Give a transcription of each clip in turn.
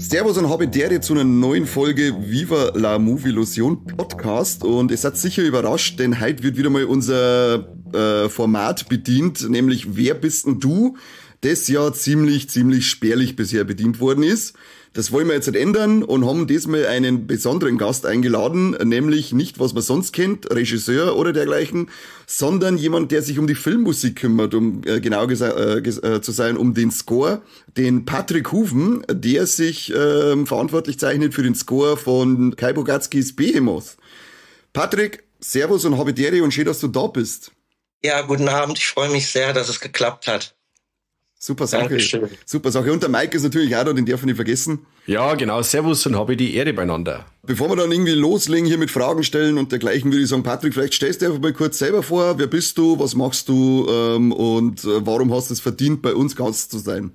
Servus und Habedere zu einer neuen Folge Viva la Movielusion Podcast, und ihr seid sicher überrascht, denn heute wird wieder mal unser Format bedient, nämlich Wer bist denn du? Das ja ziemlich spärlich bisher bedient worden ist. Das wollen wir jetzt nicht ändern und haben diesmal einen besonderen Gast eingeladen, nämlich nicht, was man sonst kennt, Regisseur oder dergleichen, sondern jemand, der sich um die Filmmusik kümmert, um genau zu sein, um den Score, den Patrick Huven, der sich verantwortlich zeichnet für den Score von Kai Bogatzkis Behemoth. Patrick, Servus und Habedere und schön, dass du da bist. Ja, guten Abend, ich freue mich sehr, dass es geklappt hat. Super Sache. Dankeschön. Super Sache. Und der Mike ist natürlich auch da, den darf ich nicht vergessen. Ja, genau. Servus und habe die Ehre beieinander. Bevor wir dann irgendwie loslegen, hier mit Fragen stellen und dergleichen, würde ich sagen, Patrick, vielleicht stellst du dir einfach mal kurz selber vor. Wer bist du? Was machst du? Und warum hast du es verdient, bei uns Gast zu sein?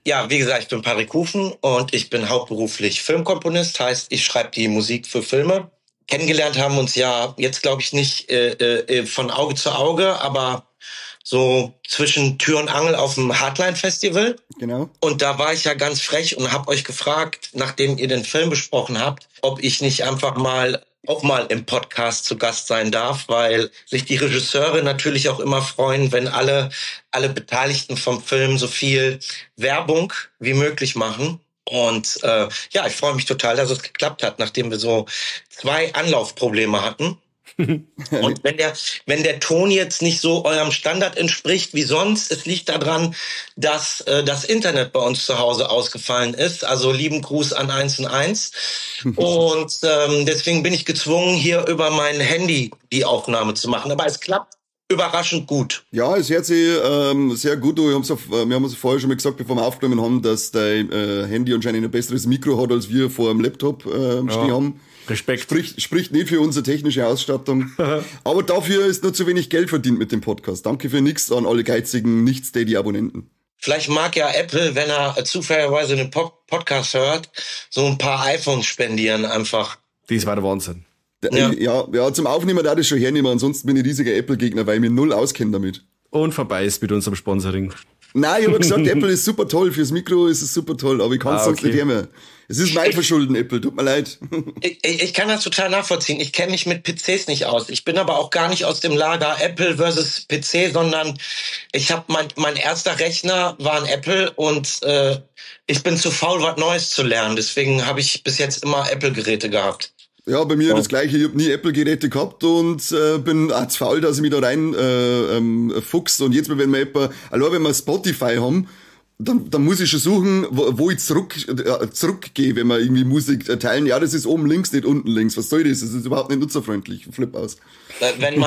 Ja, wie gesagt, ich bin Patrick Huven und ich bin hauptberuflich Filmkomponist. Heißt, ich schreibe die Musik für Filme. Kennengelernt haben uns ja jetzt, glaube ich, nicht von Auge zu Auge, aber so zwischen Tür und Angel auf dem Hardline-Festival. Genau. Und da war ich ja ganz frech und habe euch gefragt, nachdem ihr den Film besprochen habt, ob ich nicht einfach auch mal im Podcast zu Gast sein darf, weil sich die Regisseure natürlich auch immer freuen, wenn alle Beteiligten vom Film so viel Werbung wie möglich machen. Und ja, ich freue mich total, dass es geklappt hat, nachdem wir so 2 Anlaufprobleme hatten. Und wenn der Ton jetzt nicht so eurem Standard entspricht wie sonst, es liegt daran, dass das Internet bei uns zu Hause ausgefallen ist. Also lieben Gruß an 1&1. Und deswegen bin ich gezwungen, hier über mein Handy die Aufnahme zu machen. Aber es klappt überraschend gut. Ja, es hört sich sehr gut an. Wir haben es vorher schon mal gesagt, bevor wir aufgenommen haben, dass dein Handy anscheinend ein besseres Mikro hat, als wir vor dem Laptop stehen haben. Respekt. Spricht nicht für unsere technische Ausstattung. Aber dafür ist nur zu wenig Geld verdient mit dem Podcast. Danke für nichts an alle geizigen Nicht-Steady-Abonnenten. Vielleicht mag ja Apple, wenn er zufälligerweise einen Podcast hört, so ein paar iPhones spendieren einfach. Das war der Wahnsinn. Ja, zum Aufnehmen darf ich schon hernehmen. Ansonsten bin ich riesiger Apple-Gegner, weil ich mich null auskenne damit. Und vorbei ist mit unserem Sponsoring. Nein, ich habe gesagt, Apple ist super toll. Fürs Mikro ist es super toll, aber ich kann es sonst nicht hernehmen. Es ist mein Verschulden, Apple. Tut mir leid. Ich kann das total nachvollziehen. Ich kenne mich mit PCs nicht aus. Ich bin aber auch gar nicht aus dem Lager Apple versus PC, sondern ich habe mein erster Rechner war ein Apple und ich bin zu faul, was Neues zu lernen. Deswegen habe ich bis jetzt immer Apple-Geräte gehabt. Ja, bei mir das Gleiche. Ich habe nie Apple-Geräte gehabt und bin auch zu faul, dass ich mich da rein fuchs. Und jetzt, wenn wir Spotify haben, dann muss ich schon suchen, wo ich zurückgehe, wenn wir irgendwie Musik teilen. Ja, das ist oben links, nicht unten links. Was soll das? Das ist überhaupt nicht nutzerfreundlich. Flip aus. Wenn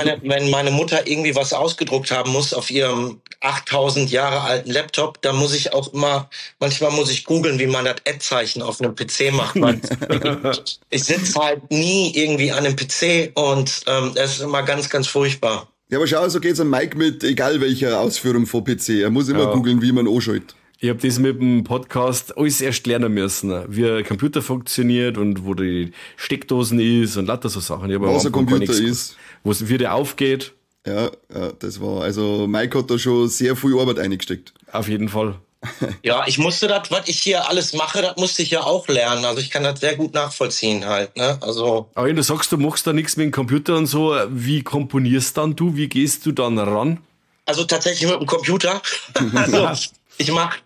meine Mutter irgendwie was ausgedruckt haben muss auf ihrem 8000 Jahre alten Laptop, dann muss ich auch manchmal muss ich googeln, wie man das Ad-Zeichen auf einem PC macht. Weil ich sitze halt nie irgendwie an einem PC und das ist immer ganz, ganz furchtbar. Ja, aber schau, so geht's an Mike mit egal welcher Ausführung von PC. Er muss immer googeln, wie man anschaltet. Ich habe das mit dem Podcast alles erst lernen müssen, wie ein Computer funktioniert und wo die Steckdosen ist und lauter so Sachen. Was ein Computer ist. Wie der aufgeht. Ja, das war, also Mike hat da schon sehr viel Arbeit eingesteckt. Auf jeden Fall. Ja, ich musste das, was ich hier alles mache, das musste ich ja auch lernen. Also ich kann das sehr gut nachvollziehen halt, ne? Also. Aber wenn du sagst, du machst da nichts mit dem Computer und so, wie komponierst dann du? Wie gehst du dann ran? Also tatsächlich mit dem Computer. Also ich mach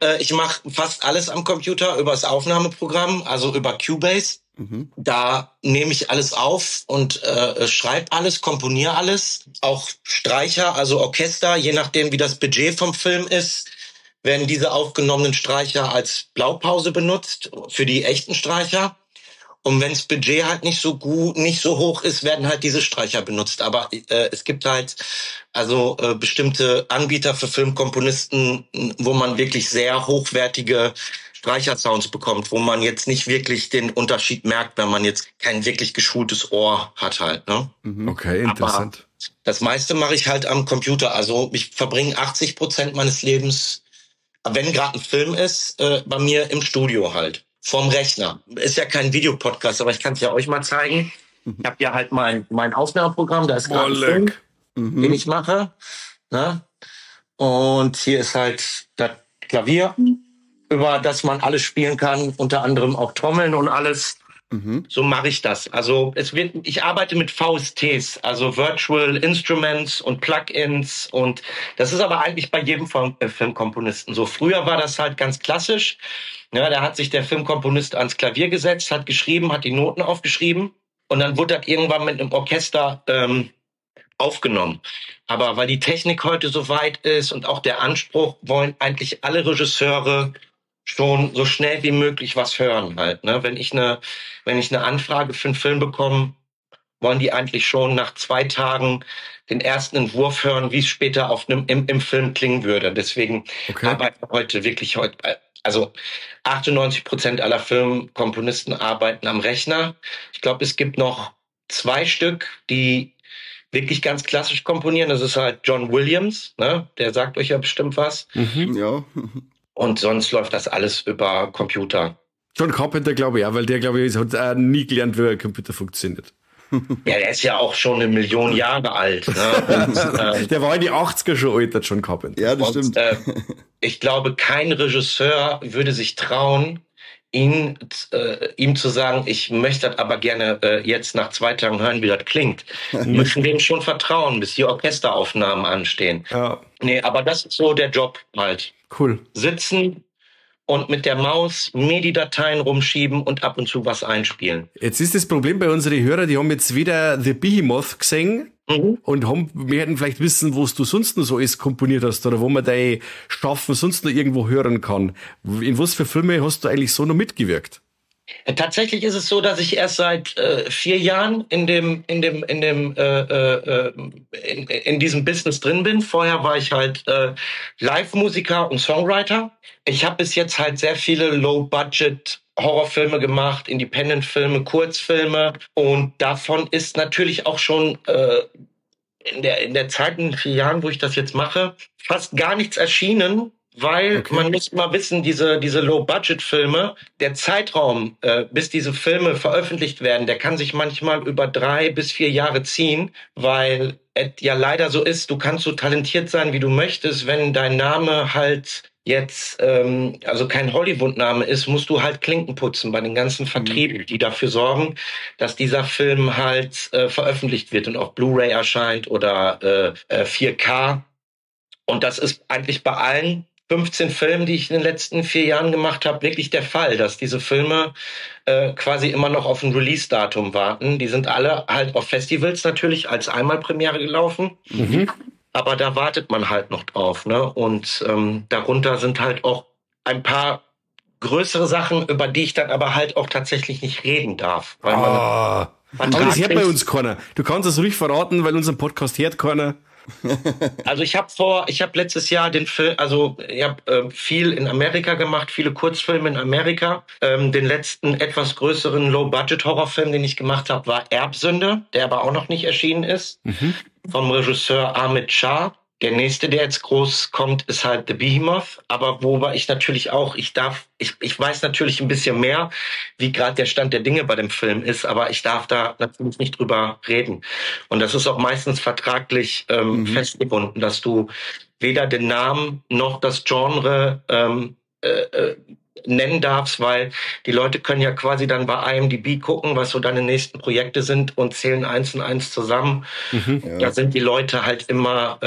fast alles am Computer über das Aufnahmeprogramm, also über Cubase. Da nehme ich alles auf und schreibe alles, komponiere alles. Auch Streicher, also Orchester, je nachdem wie das Budget vom Film ist, werden diese aufgenommenen Streicher als Blaupause benutzt für die echten Streicher. Und wenn das Budget halt nicht so hoch ist, werden halt diese Streicher benutzt. Aber es gibt halt bestimmte Anbieter für Filmkomponisten, wo man wirklich sehr hochwertige Streichersounds bekommt, wo man jetzt nicht wirklich den Unterschied merkt, wenn man jetzt kein wirklich geschultes Ohr hat halt, ne? Okay, interessant. Das meiste mache ich halt am Computer. Also ich verbringe 80% meines Lebens, wenn gerade ein Film ist, bei mir im Studio halt. Vorm Rechner. Ist ja kein Videopodcast, aber ich kann es ja euch mal zeigen. Ich habe ja halt mein Aufnahmeprogramm, da ist gerade ein Film, den ich mache. Ne? Und hier ist halt das Klavier, über das man alles spielen kann, unter anderem auch Trommeln und alles. So mache ich das. Also ich arbeite mit VSTs, also Virtual Instruments und Plugins, und das ist aber eigentlich bei jedem Filmkomponisten so. Früher war das halt ganz klassisch. Ja, da hat sich der Filmkomponist ans Klavier gesetzt, hat geschrieben, hat die Noten aufgeschrieben und dann wurde das irgendwann mit einem Orchester aufgenommen. Aber weil die Technik heute so weit ist und auch der Anspruch, wollen eigentlich alle Regisseure schon so schnell wie möglich was hören halt. Ne? Wenn ich eine Anfrage für einen Film bekomme, wollen die eigentlich schon nach 2 Tagen den ersten Entwurf hören, wie es später im Film klingen würde. Deswegen arbeiten also 98% aller Filmkomponisten arbeiten am Rechner. Ich glaube, es gibt noch 2 Stück, die wirklich ganz klassisch komponieren. Das ist halt John Williams, ne? Der sagt euch ja bestimmt was. Ja. Und sonst läuft das alles über Computer. John Carpenter, glaube ich auch, weil der, glaube ich, hat nie gelernt, wie ein Computer funktioniert. Ja, der ist ja auch schon 1 Million Jahre alt. Ne? Und, der war in die 80er schon alt, John Carpenter. Ja, das stimmt. Ich glaube, kein Regisseur würde sich trauen, ihm zu sagen, ich möchte das aber gerne jetzt nach 2 Tagen hören, wie das klingt. Müssen dem schon vertrauen, bis die Orchesteraufnahmen anstehen. Ja. Nee, aber das ist so der Job halt. Cool. Sitzen und mit der Maus MIDI-Dateien rumschieben und ab und zu was einspielen. Jetzt ist das Problem bei unseren Hörern, die haben jetzt wieder The Behemoth gesehen und werden vielleicht wissen, was du sonst noch so alles komponiert hast oder wo man deine Stoffe sonst noch irgendwo hören kann. In was für Filme hast du eigentlich so noch mitgewirkt? Tatsächlich ist es so, dass ich erst seit 4 Jahren in diesem Business drin bin. Vorher war ich halt Live-Musiker und Songwriter. Ich habe bis jetzt halt sehr viele Low-Budget Horrorfilme gemacht, Independent-Filme, Kurzfilme, und davon ist natürlich auch schon in der Zeit, in 4 Jahren, wo ich das jetzt mache, fast gar nichts erschienen. Weil man muss mal wissen, diese Low-Budget-Filme, der Zeitraum, bis diese Filme veröffentlicht werden, der kann sich manchmal über 3 bis 4 Jahre ziehen, weil es ja leider so ist, du kannst so talentiert sein, wie du möchtest, wenn dein Name halt jetzt also kein Hollywood-Name ist, musst du halt Klinken putzen bei den ganzen Vertrieben, die dafür sorgen, dass dieser Film halt veröffentlicht wird und auf Blu-ray erscheint oder 4K. Und das ist eigentlich bei allen 15 Filmen, die ich in den letzten 4 Jahren gemacht habe, wirklich der Fall, dass diese Filme quasi immer noch auf ein Release-Datum warten. Die sind alle halt auf Festivals natürlich als Einmalpremiere gelaufen. Aber da wartet man halt noch drauf. Ne? Und darunter sind halt auch ein paar größere Sachen, über die ich dann aber halt auch tatsächlich nicht reden darf. Weil aber das hört bei uns keiner. Du kannst das ruhig verraten, weil unseren Podcast hört keiner. Also ich habe letztes Jahr den Film, also ich habe viel in Amerika gemacht, viele Kurzfilme in Amerika. Den letzten etwas größeren Low-Budget-Horrorfilm, den ich gemacht habe, war Erbsünde, der aber auch noch nicht erschienen ist, vom Regisseur Amit Shah. Der nächste, der jetzt groß kommt, ist halt The Behemoth. Aber wobei ich natürlich auch, ich weiß natürlich ein bisschen mehr, wie gerade der Stand der Dinge bei dem Film ist, aber ich darf da natürlich nicht drüber reden. Und das ist auch meistens vertraglich festgebunden, dass du weder den Namen noch das Genre nennen darfst, weil die Leute können ja quasi dann bei IMDb gucken, was so deine nächsten Projekte sind und zählen 1 und 1 zusammen. Ja. Da sind die Leute halt immer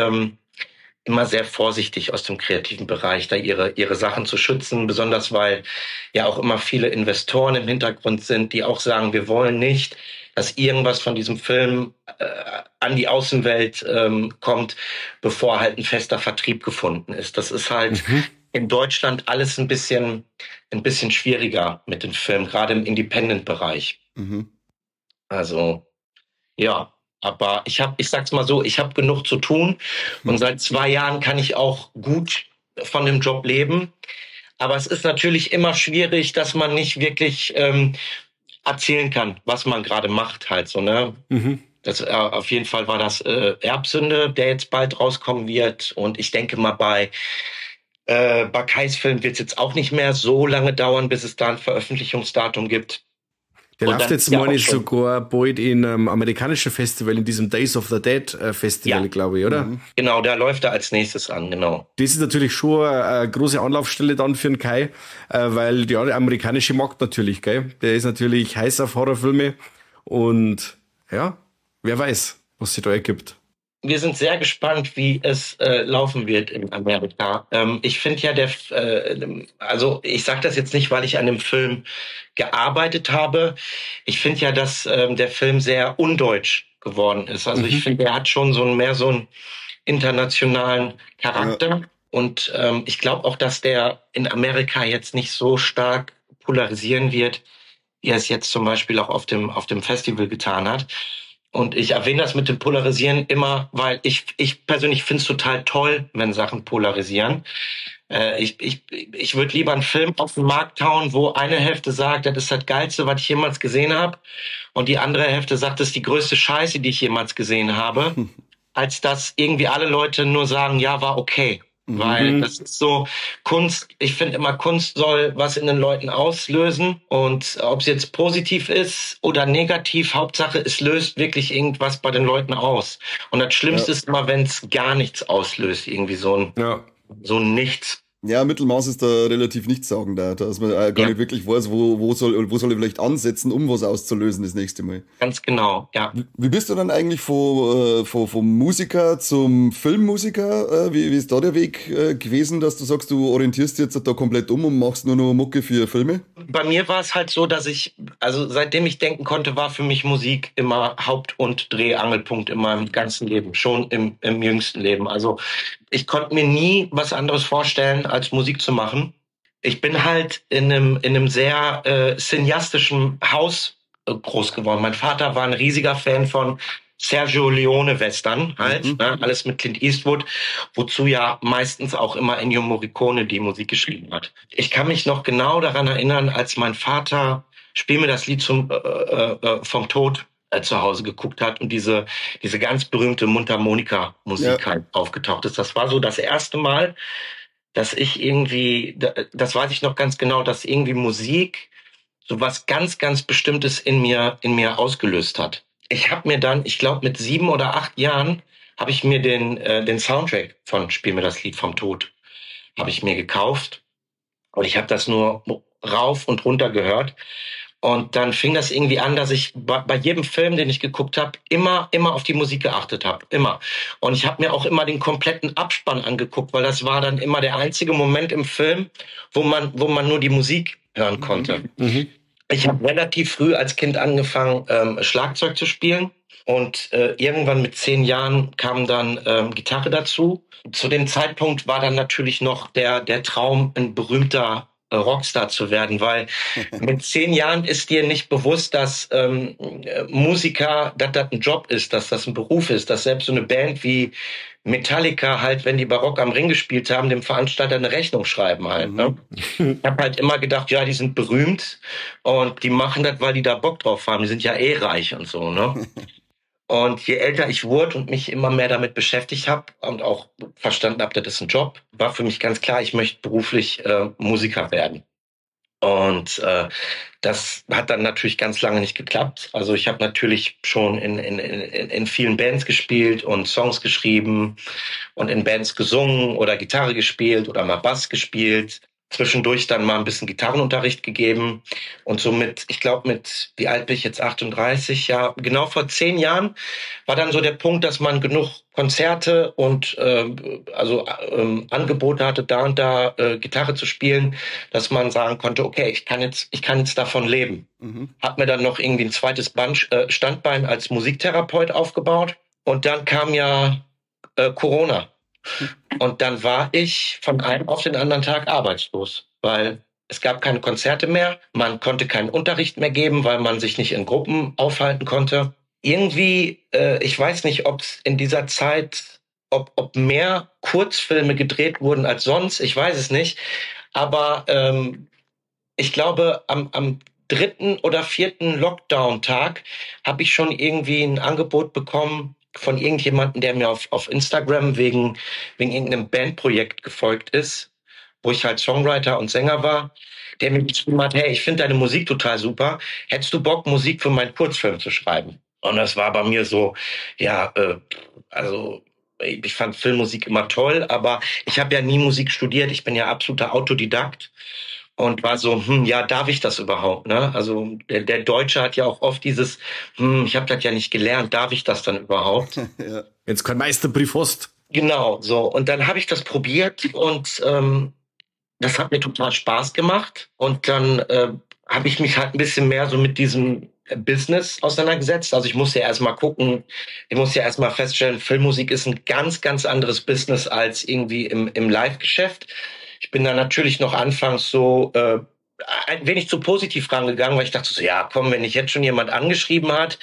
sehr vorsichtig aus dem kreativen Bereich, da ihre Sachen zu schützen, besonders weil ja auch immer viele Investoren im Hintergrund sind, die auch sagen, wir wollen nicht, dass irgendwas von diesem Film an die Außenwelt kommt, bevor halt ein fester Vertrieb gefunden ist. Das ist halt in Deutschland alles ein bisschen schwieriger mit den Filmen, gerade im Independent-Bereich. Also, ja. Aber ich sag's mal so, ich habe genug zu tun und seit 2 Jahren kann ich auch gut von dem Job leben. Aber es ist natürlich immer schwierig, dass man nicht wirklich erzählen kann, was man gerade macht halt so, ne? Auf jeden Fall war das Erbsünde, der jetzt bald rauskommen wird. Und ich denke mal, bei Kais Film wird es jetzt auch nicht mehr so lange dauern, bis es da ein Veröffentlichungsdatum gibt. Der läuft jetzt, meine ich, sogar bald in einem amerikanischen Festival, in diesem Days of the Dead Festival, glaube ich, oder? Genau, da läuft er als nächstes an, genau. Das ist natürlich schon eine große Anlaufstelle dann für den Kai, weil der amerikanische Markt natürlich, gell? Der ist natürlich heiß auf Horrorfilme und ja, wer weiß, was sich da ergibt. Wir sind sehr gespannt, wie es laufen wird in Amerika. Ich finde ja, also ich sage das jetzt nicht, weil ich an dem Film gearbeitet habe. Ich finde ja, dass der Film sehr undeutsch geworden ist. Also ich finde, er hat schon mehr so einen internationalen Charakter. Ja. Und ich glaube auch, dass der in Amerika jetzt nicht so stark polarisieren wird, wie er es jetzt zum Beispiel auch auf dem Festival getan hat. Und ich erwähne das mit dem Polarisieren immer, weil ich persönlich finde es total toll, wenn Sachen polarisieren. Ich würde lieber einen Film auf den Markt hauen, wo eine Hälfte sagt, das ist das Geilste, was ich jemals gesehen habe, und die andere Hälfte sagt, das ist die größte Scheiße, die ich jemals gesehen habe, als dass irgendwie alle Leute nur sagen, ja, war okay. Weil das ist so Kunst. Ich finde immer, Kunst soll was in den Leuten auslösen. Und ob es jetzt positiv ist oder negativ, Hauptsache, es löst wirklich irgendwas bei den Leuten aus. Und das Schlimmste ist immer, wenn es gar nichts auslöst. Irgendwie so ein Nichts. Ja, Mittelmaß ist da relativ nichtssagend, dass man gar nicht wirklich weiß, wo soll er vielleicht ansetzen, um was auszulösen das nächste Mal. Ganz genau, ja. Wie bist du dann eigentlich vom Musiker zum Filmmusiker? Wie ist da der Weg gewesen, dass du sagst, du orientierst jetzt da komplett um und machst nur noch Mucke für Filme? Bei mir war es halt so, dass seitdem ich denken konnte, war für mich Musik immer Haupt- und Drehangelpunkt in meinem ganzen Leben, schon im jüngsten Leben. Also ich konnte mir nie was anderes vorstellen, als Musik zu machen. Ich bin halt in einem sehr cineastischen Haus groß geworden. Mein Vater war ein riesiger Fan von Sergio Leone-Western halt, alles mit Clint Eastwood, wozu ja meistens auch immer Ennio Morricone die Musik geschrieben hat. Ich kann mich noch genau daran erinnern, als mein Vater Spiel mir das Lied vom Tod zu Hause geguckt hat und diese ganz berühmte Mundharmonika-Musik halt aufgetaucht ist. Das war so das erste Mal, dass ich irgendwie, das weiß ich noch ganz genau, dass irgendwie Musik so was ganz, ganz Bestimmtes in mir ausgelöst hat. Ich habe mir dann, ich glaube mit 7 oder 8 Jahren, habe ich mir den Soundtrack von Spiel mir das Lied vom Tod habe ich mir gekauft und ich habe das nur rauf und runter gehört. Und dann fing das irgendwie an, dass ich bei jedem Film, den ich geguckt habe, immer auf die Musik geachtet habe. Immer. Und ich habe mir auch immer den kompletten Abspann angeguckt, weil das war dann immer der einzige Moment im Film, wo man nur die Musik hören konnte. Ich habe relativ früh als Kind angefangen, Schlagzeug zu spielen. Und irgendwann mit 10 Jahren kam dann Gitarre dazu. Zu dem Zeitpunkt war dann natürlich noch der Traum, ein berühmter Rockstar zu werden, weil mit 10 Jahren ist dir nicht bewusst, dass Musiker, dass das ein Job ist, dass das ein Beruf ist, dass selbst so eine Band wie Metallica halt, wenn die bei Rock am Ring gespielt haben, dem Veranstalter eine Rechnung schreiben halt. Ne? Ich habe halt immer gedacht, ja, die sind berühmt und die machen das, weil die da Bock drauf haben. Die sind ja reich und so, ne? Und je älter ich wurde und mich immer mehr damit beschäftigt habe und auch verstanden habe, das ist ein Job, war für mich ganz klar, ich möchte beruflich Musiker werden. Und das hat dann natürlich ganz lange nicht geklappt. Also ich habe natürlich schon in vielen Bands gespielt und Songs geschrieben und in Bands gesungen oder Gitarre gespielt oder mal Bass gespielt. Zwischendurch dann mal ein bisschen Gitarrenunterricht gegeben und somit, ich glaube wie alt bin ich jetzt, 38, ja, genau vor 10 Jahren war dann so der Punkt, dass man genug Konzerte und Angebote hatte, da und da Gitarre zu spielen, dass man sagen konnte, okay, ich kann jetzt davon leben. Hab mir dann noch irgendwie ein zweites Standbein als Musiktherapeut aufgebaut und dann kam ja Corona. Und dann war ich von einem auf den anderen Tag arbeitslos, weil es gab keine Konzerte mehr, man konnte keinen Unterricht mehr geben, weil man sich nicht in Gruppen aufhalten konnte. Irgendwie, ich weiß nicht, ob es in dieser Zeit, ob mehr Kurzfilme gedreht wurden als sonst, ich weiß es nicht. Aber ich glaube, am 3. oder 4. Lockdown-Tag habe ich schon irgendwie ein Angebot bekommen von irgendjemandem, der mir auf Instagram wegen irgendeinem Bandprojekt gefolgt ist, wo ich halt Songwriter und Sänger war, der mir geschrieben hat, hey, ich finde deine Musik total super. Hättest du Bock, Musik für meinen Kurzfilm zu schreiben? Und das war bei mir so, ja, also ich fand Filmmusik immer toll, aber ich habe ja nie Musik studiert. Ich bin ja absoluter Autodidakt und war so, ja, darf ich das überhaupt? Ne? Also der Deutsche hat ja auch oft dieses, ich habe das ja nicht gelernt, darf ich das dann überhaupt? Ja. Jetzt kein Meisterbrief hast. Genau, so. Und dann habe ich das probiert und das hat mir total Spaß gemacht. Und dann habe ich mich halt ein bisschen mehr so mit diesem Business auseinandergesetzt. Also ich musste ja erstmal gucken, ich musste ja erstmal feststellen, Filmmusik ist ein ganz, ganz anderes Business als irgendwie im Live-Geschäft. Ich bin da natürlich noch anfangs so ein wenig zu positiv rangegangen, weil ich dachte so, ja komm, wenn dich jetzt schon jemand angeschrieben hat,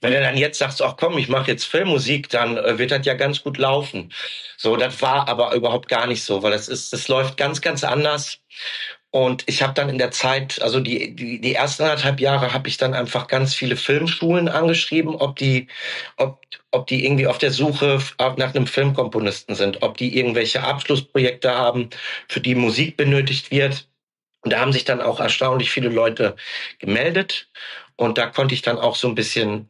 wenn er dann jetzt sagt, ach komm, ich mache jetzt Filmmusik, dann wird das ja ganz gut laufen. So, das war aber überhaupt gar nicht so, weil das läuft ganz, ganz anders. Und ich habe dann in der Zeit, also die ersten 1,5 Jahre habe ich dann einfach ganz viele Filmschulen angeschrieben, ob die irgendwie auf der Suche nach einem Filmkomponisten sind, ob die irgendwelche Abschlussprojekte haben, für die Musik benötigt wird. Und da haben sich dann auch erstaunlich viele Leute gemeldet. Und da konnte ich dann auch so ein bisschen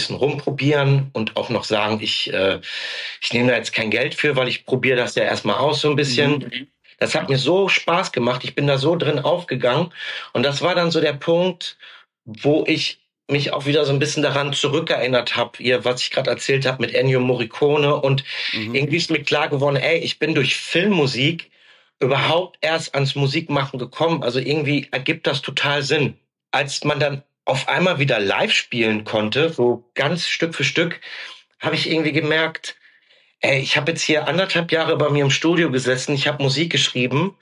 rumprobieren und auch noch sagen, ich nehme da jetzt kein Geld für, weil ich probiere das ja erstmal aus so ein bisschen. Das hat mir so Spaß gemacht. Ich bin da so drin aufgegangen. Und das war dann so der Punkt, wo ich mich auch wieder so ein bisschen daran zurückerinnert habe, was ich gerade erzählt habe mit Ennio Morricone. Und irgendwie ist mir klar geworden, ich bin durch Filmmusik überhaupt erst ans Musikmachen gekommen. Also irgendwie ergibt das total Sinn. Als man dann auf einmal wieder live spielen konnte, so ganz Stück für Stück, habe ich irgendwie gemerkt, ich habe jetzt hier 1,5 Jahre bei mir im Studio gesessen, ich habe Musik geschrieben,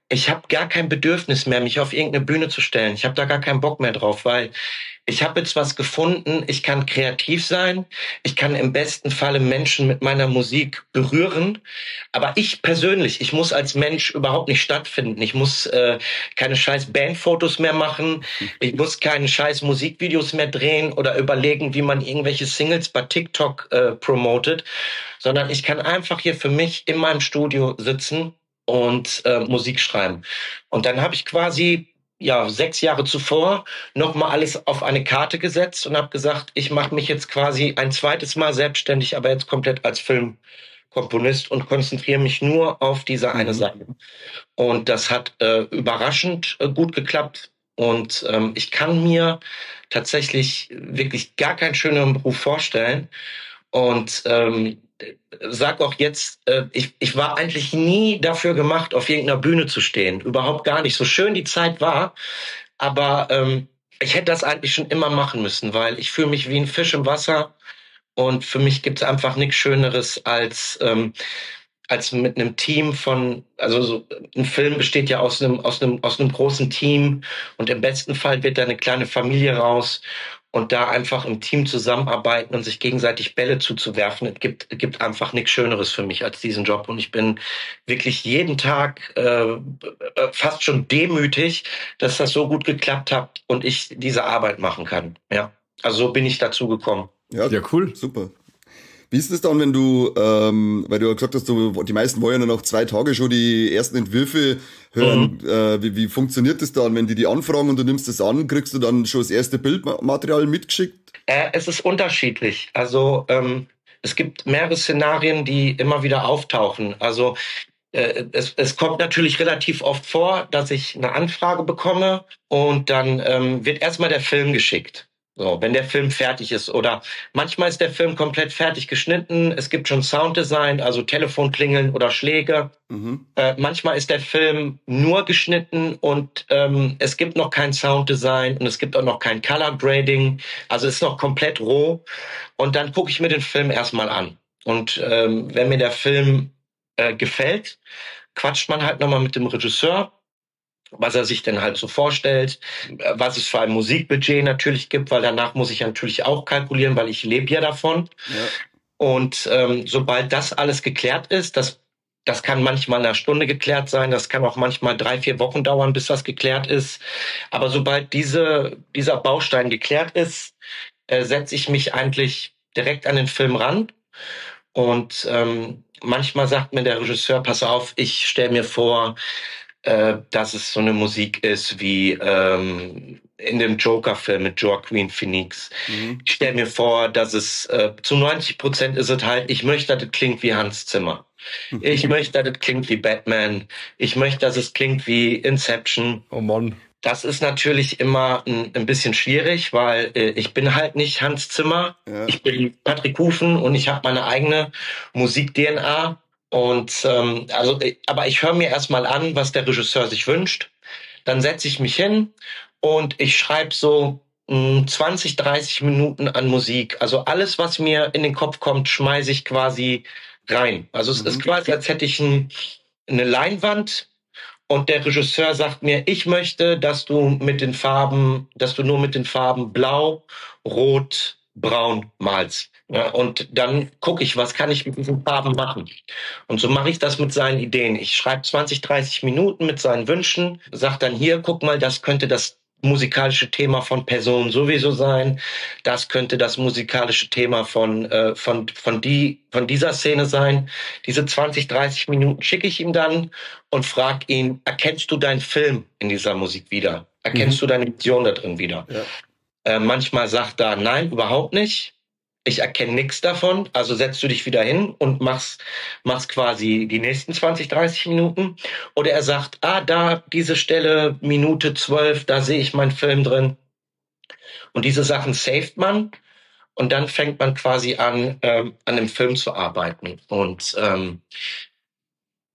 ich habe gar kein Bedürfnis mehr, mich auf irgendeine Bühne zu stellen. Ich habe da gar keinen Bock mehr drauf, weil ich habe jetzt was gefunden, ich kann kreativ sein, ich kann im besten Falle Menschen mit meiner Musik berühren, aber ich persönlich, ich muss als Mensch überhaupt nicht stattfinden. Ich muss keine scheiß Bandfotos mehr machen, ich muss keine scheiß Musikvideos mehr drehen oder überlegen, wie man irgendwelche Singles bei TikTok promotet, sondern ich kann einfach hier für mich in meinem Studio sitzen und Musik schreiben. Und dann habe ich quasi 6 Jahre zuvor nochmal alles auf eine Karte gesetzt und habe gesagt, ich mache mich jetzt quasi ein zweites Mal selbstständig, aber jetzt komplett als Filmkomponist und konzentriere mich nur auf diese eine Sache. Und das hat überraschend gut geklappt. Und ich kann mir tatsächlich wirklich gar keinen schöneren Beruf vorstellen. Und sag auch jetzt, ich war eigentlich nie dafür gemacht, auf irgendeiner Bühne zu stehen. Überhaupt gar nicht. So schön die Zeit war, aber ich hätte das eigentlich schon immer machen müssen, weil ich fühle mich wie ein Fisch im Wasser und für mich gibt es einfach nichts Schöneres als mit einem Team also so ein Film besteht ja aus einem großen Team und im besten Fall wird da eine kleine Familie raus. Und da einfach im Team zusammenarbeiten und sich gegenseitig Bälle zuzuwerfen, es gibt einfach nichts Schöneres für mich als diesen Job. Und ich bin wirklich jeden Tag fast schon demütig, dass das so gut geklappt hat und ich diese Arbeit machen kann. Ja, also so bin ich dazu gekommen. Ja, cool. Super. Wie ist es dann, wenn du, weil du ja gesagt hast, die meisten wollen ja nach 2 Tagen schon die ersten Entwürfe hören. Wie funktioniert das dann, wenn die anfragen und du nimmst das an, kriegst du dann schon das erste Bildmaterial mitgeschickt? Es ist unterschiedlich. Also es gibt mehrere Szenarien, die immer wieder auftauchen. Also es kommt natürlich relativ oft vor, dass ich eine Anfrage bekomme und dann wird erstmal der Film geschickt. So, wenn der Film fertig ist oder manchmal ist der Film komplett fertig geschnitten, es gibt schon Sounddesign, also Telefonklingeln oder Schläge. Manchmal ist der Film nur geschnitten und es gibt noch kein Sounddesign und es gibt auch noch kein Color Grading, also es ist noch komplett roh und dann gucke ich mir den Film erstmal an und wenn mir der Film gefällt, quatscht man halt nochmal mit dem Regisseur, was er sich denn halt so vorstellt, was es für ein Musikbudget natürlich gibt, weil danach muss ich natürlich auch kalkulieren, weil ich lebe ja davon. Ja. Und sobald das alles geklärt ist, das Das kann manchmal in einer Stunde geklärt sein, das kann auch manchmal 3-4 Wochen dauern, bis das geklärt ist. Aber sobald dieser Baustein geklärt ist, setze ich mich eigentlich direkt an den Film ran. Und manchmal sagt mir der Regisseur, pass auf, ich stelle mir vor, dass es so eine Musik ist wie in dem Joker-Film mit Joaquin Phoenix. Ich stelle mir vor, dass es zu 90% ist es halt, ich möchte, dass es klingt wie Hans Zimmer. Ich möchte, dass es klingt wie Batman. Ich möchte, dass es klingt wie Inception. Oh Mann. Das ist natürlich immer ein bisschen schwierig, weil ich bin halt nicht Hans Zimmer. Ja. Ich bin Patrick Hufen und ich habe meine eigene Musik-DNA. Und aber ich höre mir erstmal an, was der Regisseur sich wünscht. Dann setze ich mich hin und ich schreibe so 20, 30 Minuten an Musik. Also alles, was mir in den Kopf kommt, schmeiße ich quasi rein. Also es ist quasi, als hätte ich eine Leinwand und der Regisseur sagt mir, ich möchte, dass du nur mit den Farben Blau, Rot, Braun malst. Ja, und dann gucke ich, was kann ich mit diesen Farben machen. Und so mache ich das mit seinen Ideen. Ich schreibe 20, 30 Minuten mit seinen Wünschen, sage dann hier, guck mal, das könnte das musikalische Thema von Person sowieso sein. Das könnte das musikalische Thema von dieser Szene sein. Diese 20, 30 Minuten schicke ich ihm dann und frage ihn, erkennst du deinen Film in dieser Musik wieder? Erkennst du deine Vision da drin wieder? Ja. Manchmal sagt er, nein, überhaupt nicht. Ich erkenne nichts davon, also setzt du dich wieder hin und machst quasi die nächsten 20, 30 Minuten. Oder er sagt, da diese Stelle, Minute 12, da sehe ich meinen Film drin. Und diese Sachen saved man und dann fängt man quasi an dem Film zu arbeiten. Und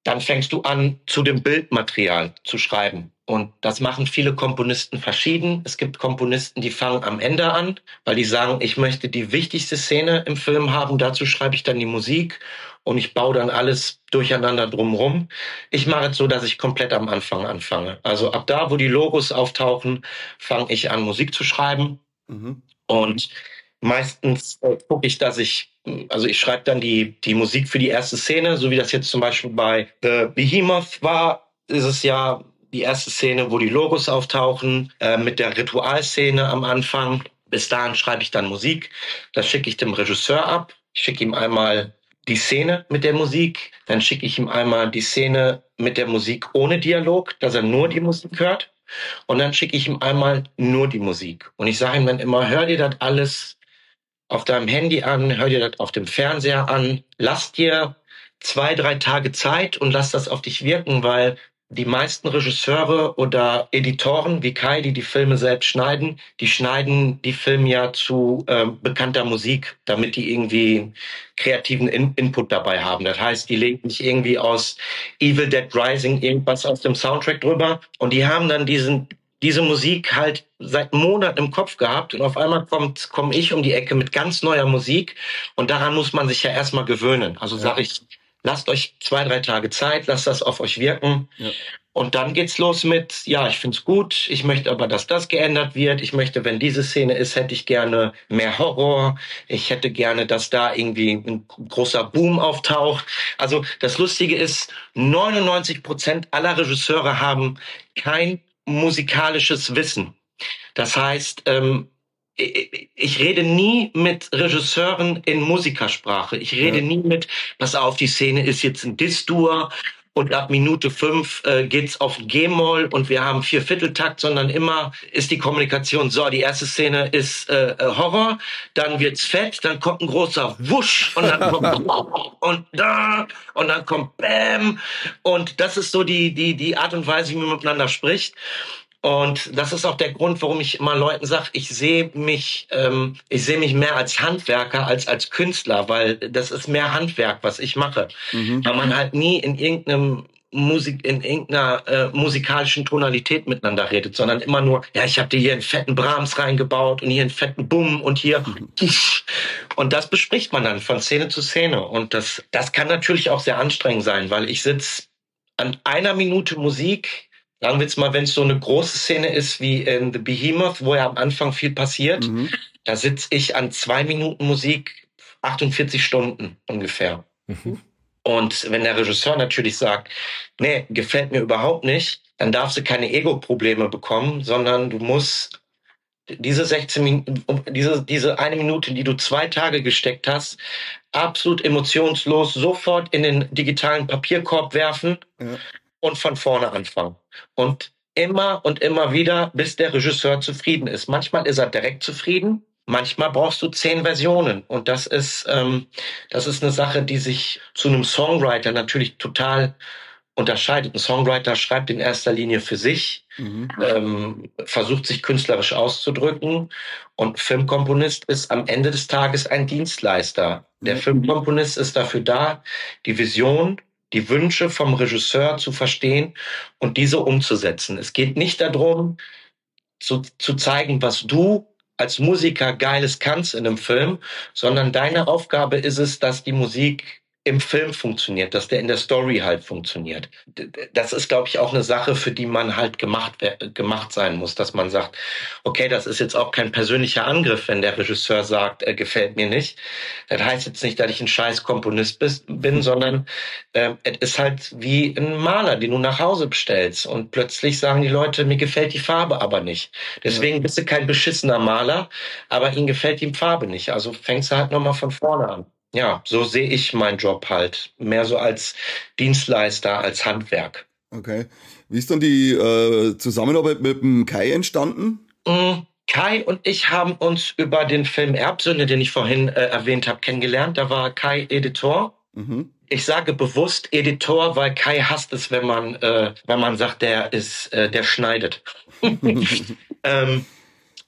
dann fängst du an, zu dem Bildmaterial zu schreiben. Und das machen viele Komponisten verschieden. Es gibt Komponisten, die fangen am Ende an, weil die sagen, ich möchte die wichtigste Szene im Film haben. Dazu schreibe ich dann die Musik und ich baue dann alles durcheinander drumherum. Ich mache es so, dass ich komplett am Anfang anfange. Also ab da, wo die Logos auftauchen, fange ich an, Musik zu schreiben. Und meistens gucke ich, dass ich schreibe dann die Musik für die erste Szene, so wie das jetzt zum Beispiel bei The Behemoth war, ist es ja die erste Szene, wo die Logos auftauchen, mit der Ritualszene am Anfang. Bis dahin schreibe ich dann Musik. Das schicke ich dem Regisseur ab. Ich schicke ihm einmal die Szene mit der Musik. Dann schicke ich ihm einmal die Szene mit der Musik ohne Dialog, dass er nur die Musik hört. Und dann schicke ich ihm einmal nur die Musik. Und ich sage ihm dann immer, hör dir das alles auf deinem Handy an, hör dir das auf dem Fernseher an. Lass dir 2, 3 Tage Zeit und lass das auf dich wirken, weil die meisten Regisseure oder Editoren wie Kai, die Filme selbst schneiden, die schneiden die Filme ja zu bekannter Musik, damit die irgendwie kreativen Input dabei haben. Das heißt, die legen nicht irgendwie aus Evil Dead Rising irgendwas aus dem Soundtrack drüber und die haben dann diese Musik halt seit Monaten im Kopf gehabt und auf einmal komme ich um die Ecke mit ganz neuer Musik und daran muss man sich ja erstmal gewöhnen. Also sage ich, lasst euch 2, 3 Tage Zeit, lasst das auf euch wirken. Ja. Und dann geht's los mit, ja, ich find's gut, ich möchte aber, dass das geändert wird. Ich möchte, wenn diese Szene ist, hätte ich gerne mehr Horror. Ich hätte gerne, dass da irgendwie ein großer Boom auftaucht. Also das Lustige ist, 99% aller Regisseure haben kein musikalisches Wissen. Das heißt, ich rede nie mit Regisseuren in Musikersprache. Ich rede nie mit, pass auf, die Szene ist jetzt ein Diss-Dur und ab Minute 5 geht's auf G-Moll und wir haben 4/4-Takt, sondern immer ist die Kommunikation so, die erste Szene ist Horror, dann wird's fett, dann kommt ein großer Wusch und dann kommt und da und dann kommt Bam und das ist so die Art und Weise, wie man miteinander spricht. Und das ist auch der Grund, warum ich immer Leuten sage, ich sehe mich mehr als Handwerker als Künstler, weil das ist mehr Handwerk, was ich mache. Weil man halt nie in irgendeiner musikalischen Tonalität miteinander redet, sondern immer nur, ja, ich habe dir hier einen fetten Brahms reingebaut und hier einen fetten Bumm und hier und das bespricht man dann von Szene zu Szene. Und das kann natürlich auch sehr anstrengend sein, weil ich sitze an einer Minute Musik. Sagen wir jetzt mal, wenn es so eine große Szene ist wie in The Behemoth, wo ja am Anfang viel passiert, da sitze ich an 2 Minuten Musik 48 Stunden ungefähr. Und wenn der Regisseur natürlich sagt, nee, gefällt mir überhaupt nicht, dann darfst du keine Ego-Probleme bekommen, sondern du musst diese 16 Minuten, diese 1 Minute, die du 2 Tage gesteckt hast, absolut emotionslos sofort in den digitalen Papierkorb werfen und von vorne anfangen. Und immer wieder, bis der Regisseur zufrieden ist. Manchmal ist er direkt zufrieden, manchmal brauchst du 10 Versionen. Und das ist eine Sache, die sich zu einem Songwriter natürlich total unterscheidet. Ein Songwriter schreibt in erster Linie für sich, versucht sich künstlerisch auszudrücken, und ein Filmkomponist ist am Ende des Tages ein Dienstleister. Der Filmkomponist ist dafür da, die Vision, die Wünsche vom Regisseur zu verstehen und diese umzusetzen. Es geht nicht darum, zu zeigen, was du als Musiker Geiles kannst in einem Film, sondern deine Aufgabe ist es, dass die Musik im Film funktioniert, dass der in der Story halt funktioniert. Das ist, glaube ich, auch eine Sache, für die man halt gemacht sein muss, dass man sagt, okay, das ist jetzt auch kein persönlicher Angriff, wenn der Regisseur sagt, gefällt mir nicht. Das heißt jetzt nicht, dass ich ein scheiß Komponist bin, sondern es ist halt wie ein Maler, den du nach Hause bestellst und plötzlich sagen die Leute, mir gefällt die Farbe aber nicht. Deswegen bist du kein beschissener Maler, aber ihnen gefällt die Farbe nicht. Also fängst du halt nochmal von vorne an. Ja, so sehe ich meinen Job halt. Mehr so als Dienstleister, als Handwerk. Okay. Wie ist dann die Zusammenarbeit mit dem Kai entstanden? Kai und ich haben uns über den Film Erbsünde, den ich vorhin erwähnt habe, kennengelernt. Da war Kai Editor. Ich sage bewusst Editor, weil Kai hasst es, wenn man sagt, der schneidet.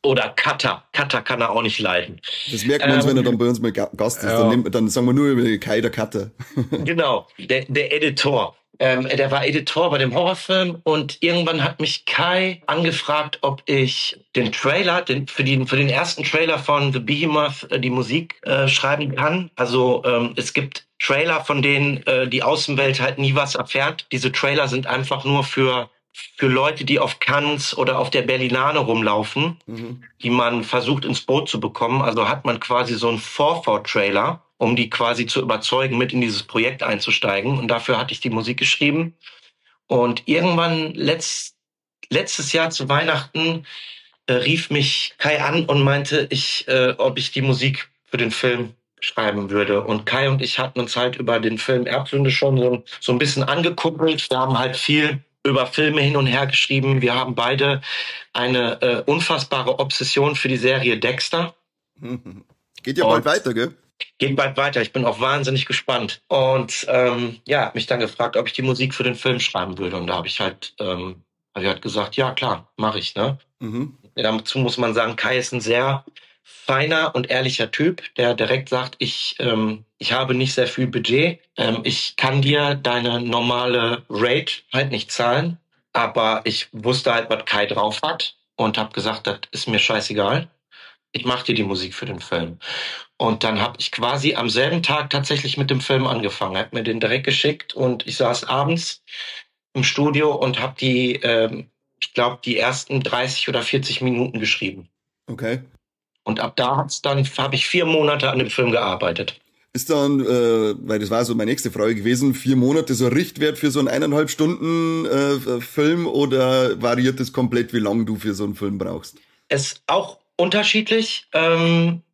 Oder Cutter. Cutter kann er auch nicht leiden. Das merken wir uns, wenn er dann bei uns mal Gast ist. Dann sagen wir nur Kai, der Cutter. Genau, der Editor. Der war Editor bei dem Horrorfilm, und irgendwann hat mich Kai angefragt, ob ich den Trailer, für den ersten Trailer von The Behemoth die Musik schreiben kann. Also es gibt Trailer, von denen die Außenwelt halt nie was erfährt. Diese Trailer sind einfach nur für Leute, die auf Cannes oder auf der Berlinale rumlaufen, die man versucht ins Boot zu bekommen. Also hat man quasi so einen Vortrailer, um die quasi zu überzeugen, mit in dieses Projekt einzusteigen. Und dafür hatte ich die Musik geschrieben. Und irgendwann letztes Jahr zu Weihnachten rief mich Kai an und meinte, ob ich die Musik für den Film schreiben würde. Und Kai und ich hatten uns halt über den Film Erbsünde schon so ein bisschen angekuppelt. Wir haben halt viel über Filme hin und her geschrieben. Wir haben beide eine unfassbare Obsession für die Serie Dexter. Geht ja bald weiter, gell? Geht bald weiter. Ich bin auch wahnsinnig gespannt. Und hat mich dann gefragt, ob ich die Musik für den Film schreiben würde. Und da habe ich halt gesagt, ja klar, mache ich. Ne? Dazu muss man sagen, Kai ist ein sehr feiner und ehrlicher Typ, der direkt sagt, ich habe nicht sehr viel Budget. Ich kann dir deine normale Rate halt nicht zahlen, aber ich wusste halt, was Kai drauf hat, und habe gesagt, das ist mir scheißegal. Ich mache dir die Musik für den Film. Und dann habe ich quasi am selben Tag tatsächlich mit dem Film angefangen. Er hat mir den direkt geschickt, und ich saß abends im Studio und habe die ersten 30 oder 40 Minuten geschrieben. Okay. Und ab da habe ich 4 Monate an dem Film gearbeitet. Ist dann, weil das war so meine nächste Frage gewesen, 4 Monate so ein Richtwert für so einen 1,5 Stunden Film, oder variiert das komplett, wie lange du für so einen Film brauchst? Es ist auch unterschiedlich.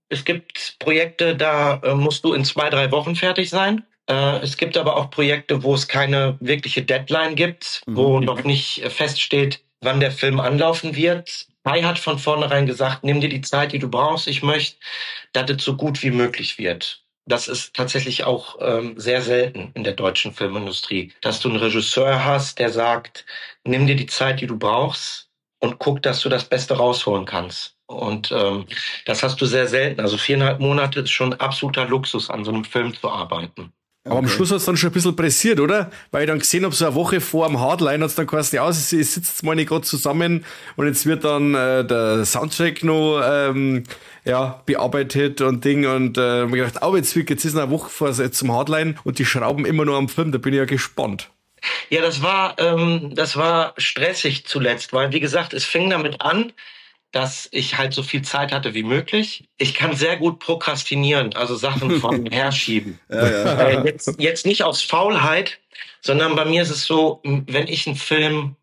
Es gibt Projekte, da musst du in 2-3 Wochen fertig sein. Es gibt aber auch Projekte, wo es keine wirkliche Deadline gibt, wo noch nicht feststeht, wann der Film anlaufen wird. Kai hat von vornherein gesagt, nimm dir die Zeit, die du brauchst. Ich möchte, dass es so gut wie möglich wird. Das ist tatsächlich auch sehr selten in der deutschen Filmindustrie, dass du einen Regisseur hast, der sagt, nimm dir die Zeit, die du brauchst, und guck, dass du das Beste rausholen kannst. Und das hast du sehr selten. Also 4,5 Monate ist schon absoluter Luxus, an so einem Film zu arbeiten. Aber am Schluss hat es dann schon ein bisschen pressiert, oder? Weil ich dann gesehen habe, so eine Woche vor dem Hardline hat es dann quasi aus, ich sitze jetzt mal nicht gerade zusammen, und jetzt wird dann der Soundtrack noch bearbeitet und Ding, und mir gedacht, jetzt ist eine Woche vor zum Hardline und die schrauben immer nur am Film, da bin ich ja gespannt. Ja, das war stressig zuletzt, weil, wie gesagt, es fing damit an, dass ich halt so viel Zeit hatte wie möglich. Ich kann sehr gut prokrastinieren, also Sachen von herschieben. Ja. Jetzt nicht aus Faulheit, sondern bei mir ist es so, wenn ich einen Film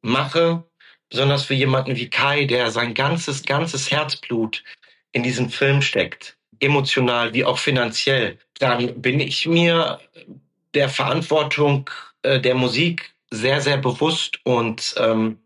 mache, besonders für jemanden wie Kai, der sein ganzes Herzblut in diesen Film steckt, emotional wie auch finanziell, dann bin ich mir der Verantwortung der Musik sehr, sehr bewusst. Und am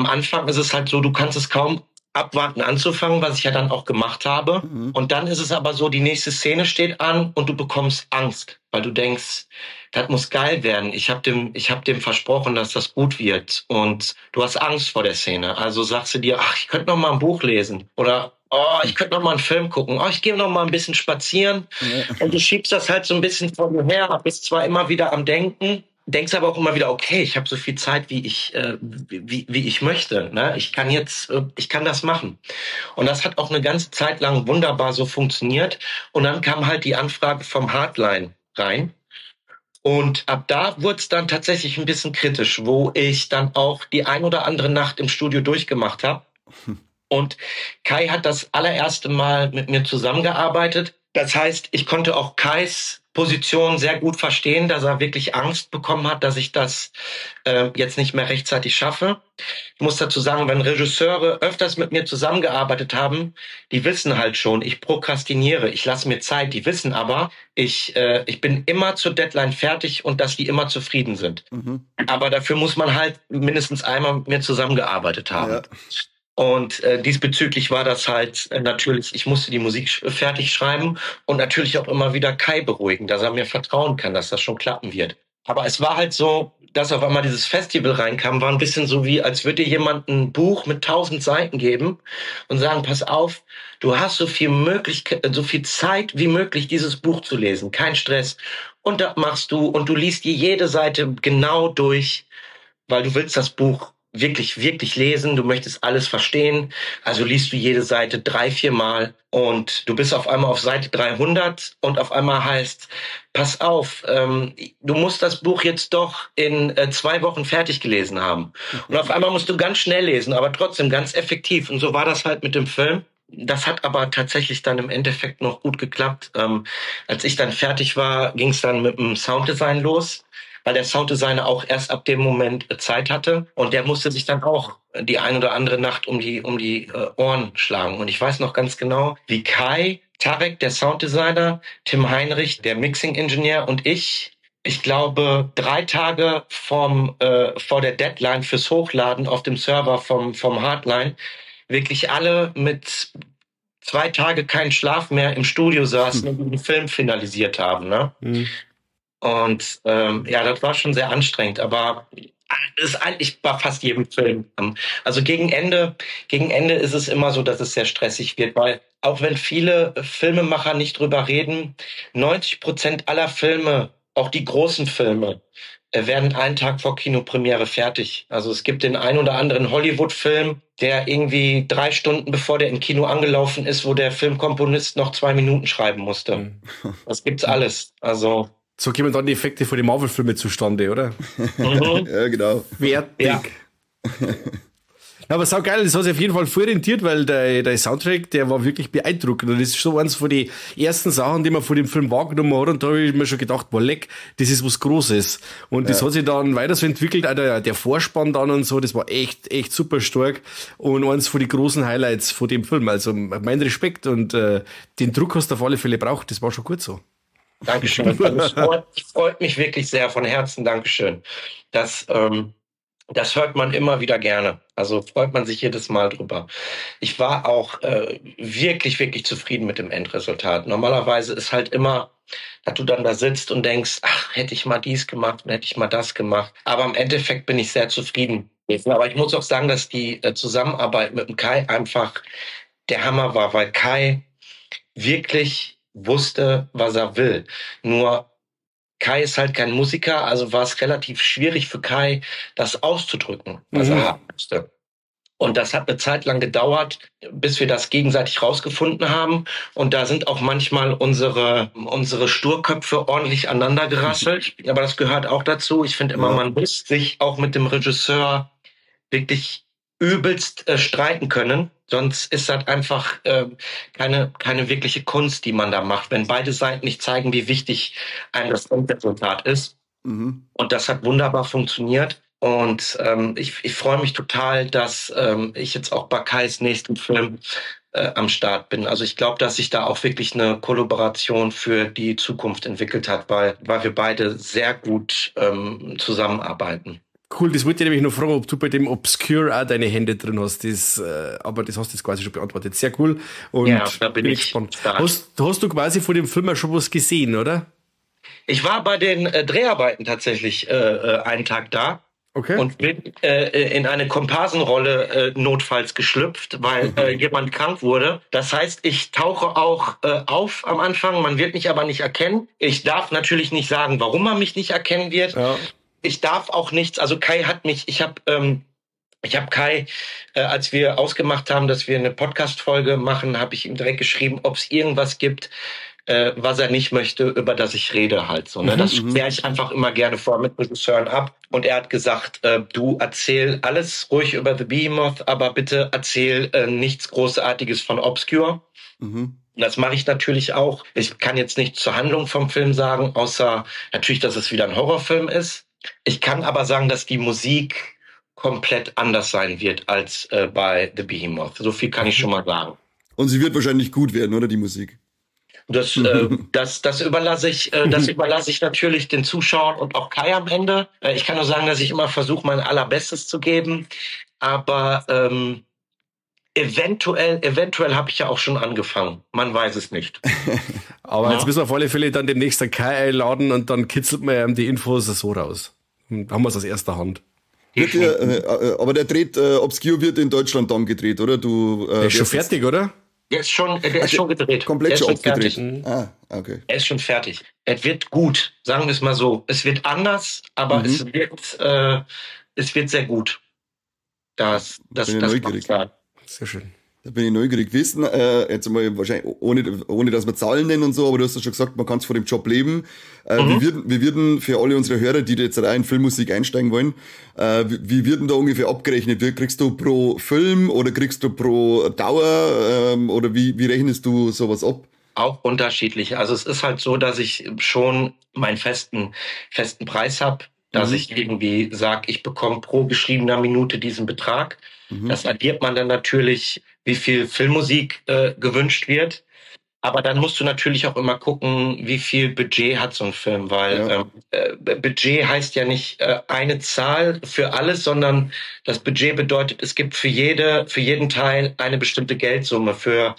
Anfang ist es halt so, du kannst es kaum abwarten anzufangen, was ich ja dann auch gemacht habe. Mhm. Und dann ist es aber so, die nächste Szene steht an und du bekommst Angst, weil du denkst, das muss geil werden. Ich hab dem versprochen, dass das gut wird. Und du hast Angst vor der Szene. Also sagst du dir, ach, ich könnte noch mal ein Buch lesen. Oder, oh, ich könnte noch mal einen Film gucken. Oh, ich gehe noch mal ein bisschen spazieren. Ja. Und du schiebst das halt so ein bisschen vor mir her. Bist zwar immer wieder am Denken, denkst aber auch immer wieder, okay, ich habe so viel Zeit, wie ich möchte. Ne? Ich kann das machen. Und das hat auch eine ganze Zeit lang wunderbar so funktioniert. Und dann kam halt die Anfrage vom Hardline rein. Und ab da wurde es dann tatsächlich ein bisschen kritisch, wo ich dann auch die ein oder andere Nacht im Studio durchgemacht habe. Und Kai hat das allererste Mal mit mir zusammengearbeitet. Das heißt, ich konnte auch Kais Position sehr gut verstehen, dass er wirklich Angst bekommen hat, dass ich das jetzt nicht mehr rechtzeitig schaffe. Ich muss dazu sagen, wenn Regisseure öfters mit mir zusammengearbeitet haben, die wissen halt schon, ich prokrastiniere, ich lasse mir Zeit. Die wissen aber, ich bin immer zur Deadline fertig und dass die immer zufrieden sind. Mhm. Aber dafür muss man halt mindestens einmal mit mir zusammengearbeitet haben. Ja. Und diesbezüglich war das halt natürlich, ich musste die Musik fertig schreiben und natürlich auch immer wieder Kai beruhigen, dass er mir vertrauen kann, dass das schon klappen wird. Aber es war halt so, dass auf einmal dieses Festival reinkam, war ein bisschen so wie, als würde dir jemand ein Buch mit 1000 Seiten geben und sagen, pass auf, du hast so viel Zeit wie möglich, dieses Buch zu lesen, kein Stress. Und das machst du und du liest dir jede Seite genau durch, weil du willst das Buch wirklich lesen, du möchtest alles verstehen, also liest du jede Seite 3-4 Mal und du bist auf einmal auf Seite 300 und auf einmal heißt, pass auf, du musst das Buch jetzt doch in 2 Wochen fertig gelesen haben. Und auf einmal musst du ganz schnell lesen, aber trotzdem ganz effektiv. Und so war das halt mit dem Film. Das hat aber tatsächlich dann im Endeffekt noch gut geklappt. Als ich dann fertig war, ging es dann mit dem Sounddesign los, weil der Sounddesigner auch erst ab dem Moment Zeit hatte und der musste sich dann auch die ein oder andere Nacht um die Ohren schlagen. Und ich weiß noch ganz genau, wie Kai, Tarek, der Sounddesigner, Tim Heinrich, der Mixing-Ingenieur und ich glaube, 3 Tage vor der Deadline fürs Hochladen auf dem Server vom Hardline wirklich alle mit 2 Tage keinen Schlaf mehr im Studio saßen und den Film finalisiert haben, ne? Mhm. Und ja, das war schon sehr anstrengend, aber es ist eigentlich bei fast jedem Film. Also gegen Ende ist es immer so, dass es sehr stressig wird, weil auch wenn viele Filmemacher nicht drüber reden, 90% aller Filme, auch die großen Filme, werden einen Tag vor Kinopremiere fertig. Also es gibt den ein oder anderen Hollywood-Film, der irgendwie 3 Stunden bevor der im Kino angelaufen ist, wo der Filmkomponist noch 2 Minuten schreiben musste. Das gibt's alles. Also so kommen dann die Effekte von den Marvel-Filmen zustande, oder? Ja, genau. Fertig. Ja. Aber sau geil, das hat sich auf jeden Fall voll rentiert, weil der Soundtrack, der war wirklich beeindruckend. Und das ist so eins von den ersten Sachen, die man von dem Film wahrgenommen hat. Und da habe ich mir schon gedacht, boah, leck, das ist was Großes. Und das hat sich dann weiter so entwickelt, auch der Vorspann dann und so, das war echt super stark. Und eins von den großen Highlights von dem Film. Also mein Respekt und den Druck hast du auf alle Fälle braucht, das war schon gut so. Dankeschön. Freut mich wirklich sehr von Herzen. Dankeschön. Das hört man immer wieder gerne. Also freut man sich jedes Mal drüber. Ich war auch wirklich zufrieden mit dem Endresultat. Normalerweise ist halt immer, dass du dann da sitzt und denkst, ach, hätte ich mal dies gemacht und hätte ich mal das gemacht. Aber im Endeffekt bin ich sehr zufrieden. Aber ich muss auch sagen, dass die Zusammenarbeit mit dem Kai einfach der Hammer war, weil Kai wirklich wusste, was er will. Nur Kai ist halt kein Musiker, also war es relativ schwierig für Kai, das auszudrücken, was er haben musste. Und das hat eine Zeit lang gedauert, bis wir das gegenseitig rausgefunden haben. Und da sind auch manchmal unsere Sturköpfe ordentlich aneinander gerasselt. Aber das gehört auch dazu. Ich finde immer, man muss sich auch mit dem Regisseur wirklich übelst streiten können, Sonst ist das einfach keine wirkliche Kunst, die man da macht, wenn beide Seiten nicht zeigen, wie wichtig einem das Endresultat ist. Mhm. Und das hat wunderbar funktioniert. Und ich freue mich total, dass ich jetzt auch bei Kais nächsten Film am Start bin. Also ich glaube, dass sich da auch wirklich eine Kollaboration für die Zukunft entwickelt hat, weil wir beide sehr gut zusammenarbeiten. Cool, das wollte ich nämlich noch fragen, ob du bei dem Obscure auch deine Hände drin hast. Aber das hast du jetzt quasi schon beantwortet. Sehr cool. Und ja, da bin ich gespannt. Hast du quasi vor dem Film ja schon was gesehen, oder? Ich war bei den Dreharbeiten tatsächlich einen Tag da. Okay. Und bin in eine Komparsenrolle notfalls geschlüpft, weil jemand krank wurde. Das heißt, ich tauche auch auf am Anfang, man wird mich aber nicht erkennen. Ich darf natürlich nicht sagen, warum man mich nicht erkennen wird. Ja. Ich darf auch nichts, also Kai hat mich, ich habe Kai, als wir ausgemacht haben, dass wir eine Podcast-Folge machen, habe ich ihm direkt geschrieben, ob es irgendwas gibt, was er nicht möchte, über das ich rede halt so. Ne? Das kläre ich einfach immer gerne vor mit Regisseuren ab. Und er hat gesagt, du erzähl alles ruhig über The Behemoth, aber bitte erzähl nichts Großartiges von Obscure. Mhm. Das mache ich natürlich auch. Ich kann jetzt nichts zur Handlung vom Film sagen, außer natürlich, dass es wieder ein Horrorfilm ist. Ich kann aber sagen, dass die Musik komplett anders sein wird als bei The Behemoth. So viel kann ich schon mal sagen. Und sie wird wahrscheinlich gut werden, oder die Musik? Das überlasse ich natürlich den Zuschauern und auch Kai am Ende. Ich kann nur sagen, dass ich immer versuche, mein Allerbestes zu geben. Aber eventuell habe ich ja auch schon angefangen. Man weiß es nicht. Aber jetzt müssen wir auf alle Fälle dann demnächst einen Kai einladen und dann kitzelt man die Infos so raus. Dann haben wir es aus erster Hand. Aber der Obscure wird in Deutschland dann gedreht, oder? Der ist schon fertig, oder? Der ist schon gedreht. Komplett schon abgedreht. Okay. Er ist schon fertig. Es wird gut, sagen wir es mal so. Es wird anders, aber es wird sehr gut. Das neugierig. Sehr schön. Da bin ich neugierig gewesen. Jetzt einmal wahrscheinlich, ohne dass wir Zahlen nennen und so, aber du hast ja schon gesagt, man kann es von dem Job leben. Wie würden für alle unsere Hörer, die jetzt in Filmmusik einsteigen wollen, wie würden da ungefähr abgerechnet? Kriegst du pro Film oder kriegst du pro Dauer? Oder wie rechnest du sowas ab? Auch unterschiedlich. Also es ist halt so, dass ich schon meinen festen Preis habe, dass ich irgendwie sage, ich bekomme pro geschriebener Minute diesen Betrag. Das addiert man dann natürlich, wie viel Filmmusik gewünscht wird. Aber dann musst du natürlich auch immer gucken, wie viel Budget hat so ein Film, weil Budget heißt ja nicht eine Zahl für alles, sondern das Budget bedeutet, es gibt für jeden Teil eine bestimmte Geldsumme. Für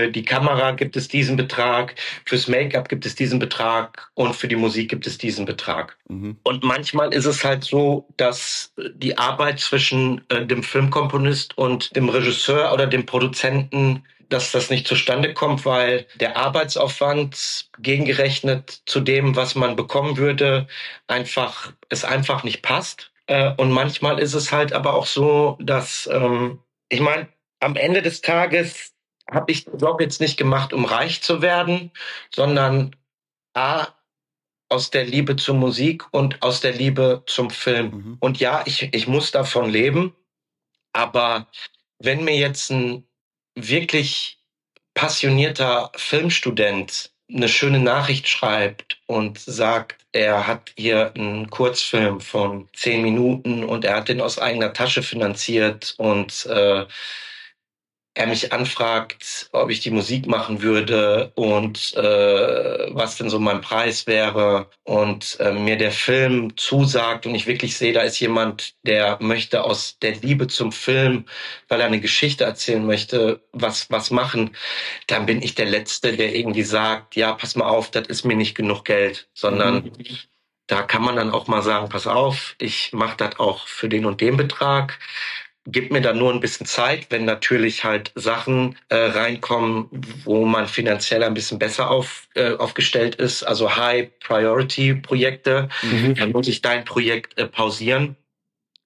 die Kamera gibt es diesen Betrag, fürs Make-up gibt es diesen Betrag und für die Musik gibt es diesen Betrag. Und manchmal ist es halt so, dass die Arbeit zwischen dem Filmkomponist und dem Regisseur oder dem Produzenten, dass das nicht zustande kommt, weil der Arbeitsaufwand gegengerechnet zu dem, was man bekommen würde, einfach nicht passt. Und manchmal ist es halt aber auch so, dass, ich meine, am Ende des Tages habe ich den Job jetzt nicht gemacht, um reich zu werden, sondern aus der Liebe zur Musik und aus der Liebe zum Film. Und ja, ich muss davon leben, aber wenn mir jetzt ein wirklich passionierter Filmstudent eine schöne Nachricht schreibt und sagt, er hat hier einen Kurzfilm von 10 Minuten und er hat den aus eigener Tasche finanziert und er mich anfragt, ob ich die Musik machen würde und was denn so mein Preis wäre und mir der Film zusagt und ich wirklich sehe, da ist jemand, der möchte aus der Liebe zum Film, weil er eine Geschichte erzählen möchte, was machen, dann bin ich der Letzte, der irgendwie sagt, ja, pass mal auf, das ist mir nicht genug Geld, sondern da kann man dann auch mal sagen, pass auf, ich mache das auch für den und den Betrag. Gib mir dann nur ein bisschen Zeit, wenn natürlich halt Sachen reinkommen, wo man finanziell ein bisschen besser aufgestellt ist, also High-Priority-Projekte, dann muss ich dein Projekt pausieren.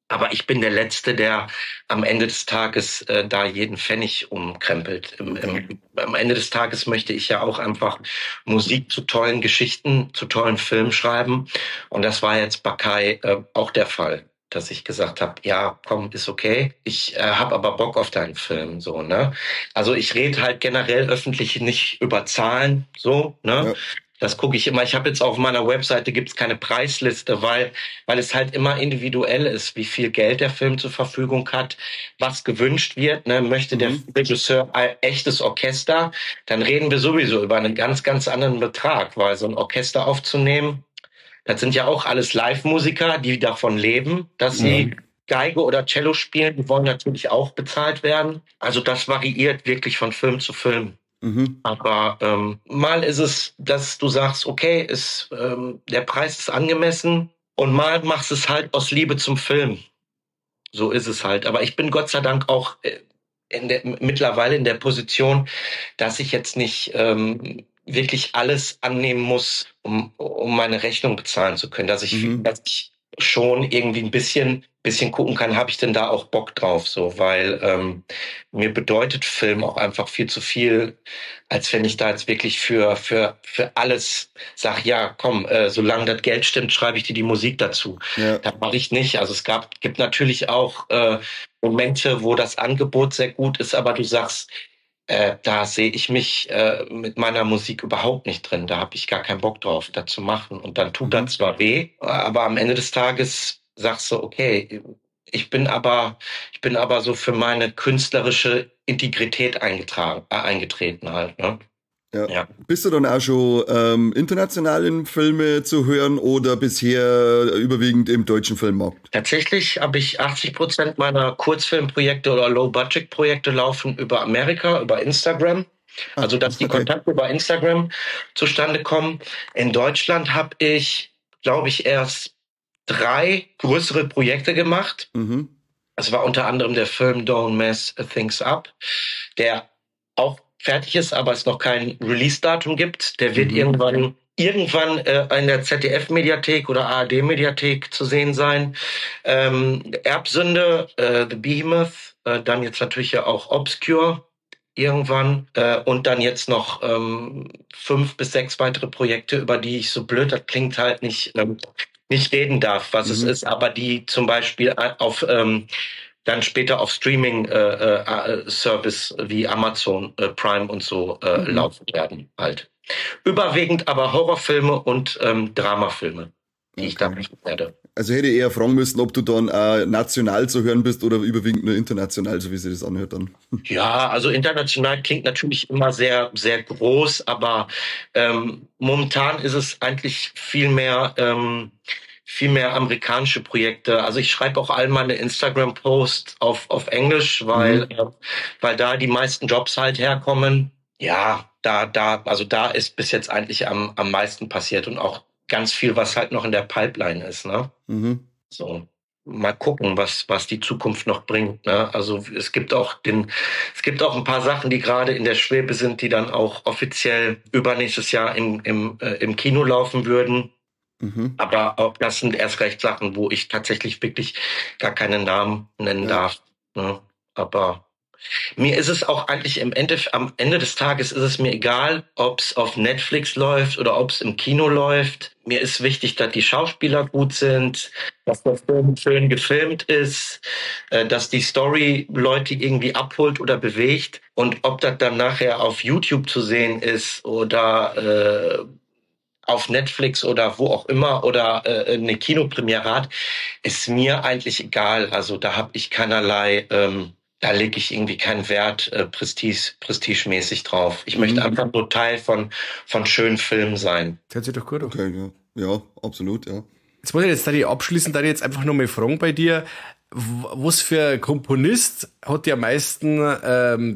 Aber ich bin der Letzte, der am Ende des Tages da jeden Pfennig umkrempelt. Am Ende des Tages möchte ich ja auch einfach Musik zu tollen Geschichten, zu tollen Filmen schreiben. Und das war jetzt bei Kai auch der Fall. dass ich gesagt habe, ja, komm, ist okay. Ich habe aber Bock auf deinen Film, so, ne? Also ich rede halt generell öffentlich nicht über Zahlen, so, ne? Ja. Das gucke ich immer. Ich habe jetzt auf meiner Webseite gibt's keine Preisliste, weil es halt immer individuell ist, wie viel Geld der Film zur Verfügung hat, was gewünscht wird. Ne? Möchte der Regisseur ein echtes Orchester, dann reden wir sowieso über einen ganz, ganz anderen Betrag, weil so ein Orchester aufzunehmen, das sind ja auch alles Live-Musiker, die davon leben, dass sie Geige oder Cello spielen. Die wollen natürlich auch bezahlt werden. Also das variiert wirklich von Film zu Film. Aber mal ist es, dass du sagst, okay, der Preis ist angemessen, und mal machst es halt aus Liebe zum Film. So ist es halt. Aber ich bin Gott sei Dank auch mittlerweile in der Position, dass ich jetzt nicht wirklich alles annehmen muss, um meine Rechnung bezahlen zu können. Dass ich schon irgendwie ein bisschen gucken kann, habe ich denn da auch Bock drauf, so, weil mir bedeutet Film auch einfach viel zu viel, als wenn ich da jetzt wirklich für alles sag, ja, komm, solange das Geld stimmt, schreibe ich dir die Musik dazu. Ja. Das mache ich nicht. Also es gibt natürlich auch Momente, wo das Angebot sehr gut ist, aber du sagst, da sehe ich mich mit meiner Musik überhaupt nicht drin. Da habe ich gar keinen Bock drauf, das zu machen. Und dann tut das zwar weh, aber am Ende des Tages sagst du, okay, ich bin aber so für meine künstlerische Integrität eingetreten halt, ne? Ja. Bist du dann auch schon international in Filme zu hören oder bisher überwiegend im deutschen Filmmarkt? Tatsächlich habe ich 80% meiner Kurzfilmprojekte oder Low-Budget-Projekte laufen über Amerika, über Instagram. Also dass die Kontakte über Instagram zustande kommen. In Deutschland habe ich, glaube ich, erst 3 größere Projekte gemacht. Es war unter anderem der Film Don't Mess Things Up, der auch fertig ist, aber es noch kein Release-Datum gibt. Der wird irgendwann in der ZDF-Mediathek oder ARD-Mediathek zu sehen sein. Erbsünde, The Behemoth, dann jetzt natürlich ja auch Obscure irgendwann und dann jetzt noch 5 bis 6 weitere Projekte, über die ich, so blöd das klingt, halt nicht reden darf, was es ist, aber die zum Beispiel auf dann später auf Streaming-Service wie Amazon Prime und so laufen werden halt. Überwiegend aber Horrorfilme und Dramafilme, die ich da machen werde. Also hätte ich eher fragen müssen, ob du dann national zu hören bist oder überwiegend nur international, so wie sich das anhört dann. Ja, also international klingt natürlich immer sehr, sehr groß, aber momentan ist es eigentlich viel mehr amerikanische Projekte. Also ich schreibe auch all meine Instagram-Posts auf Englisch, weil da die meisten Jobs halt herkommen. Ja, da ist bis jetzt eigentlich am meisten passiert und auch ganz viel, was halt noch in der Pipeline ist, ne? So. Mal gucken, was die Zukunft noch bringt, ne? Also es gibt auch ein paar Sachen, die gerade in der Schwebe sind, die dann auch offiziell übernächstes Jahr im Kino laufen würden. Aber auch das sind erst recht Sachen, wo ich tatsächlich wirklich gar keinen Namen nennen darf. Ne? Aber mir ist es auch eigentlich am Ende des Tages ist es mir egal, ob es auf Netflix läuft oder ob es im Kino läuft. Mir ist wichtig, dass die Schauspieler gut sind, dass der Film schön gefilmt ist, dass die Story Leute irgendwie abholt oder bewegt. Und ob das dann nachher auf YouTube zu sehen ist oder auf Netflix oder wo auch immer oder eine Kinopremiere hat, ist mir eigentlich egal. Also da habe ich keinerlei, da lege ich irgendwie keinen Wert prestigemäßig drauf. Ich möchte einfach nur Teil von schönen Filmen sein. Hört sich doch gut an. Okay, ja, absolut, ja. Jetzt muss ich jetzt abschließend jetzt einfach nur mal fragen bei dir, was für Komponist hat dich am meisten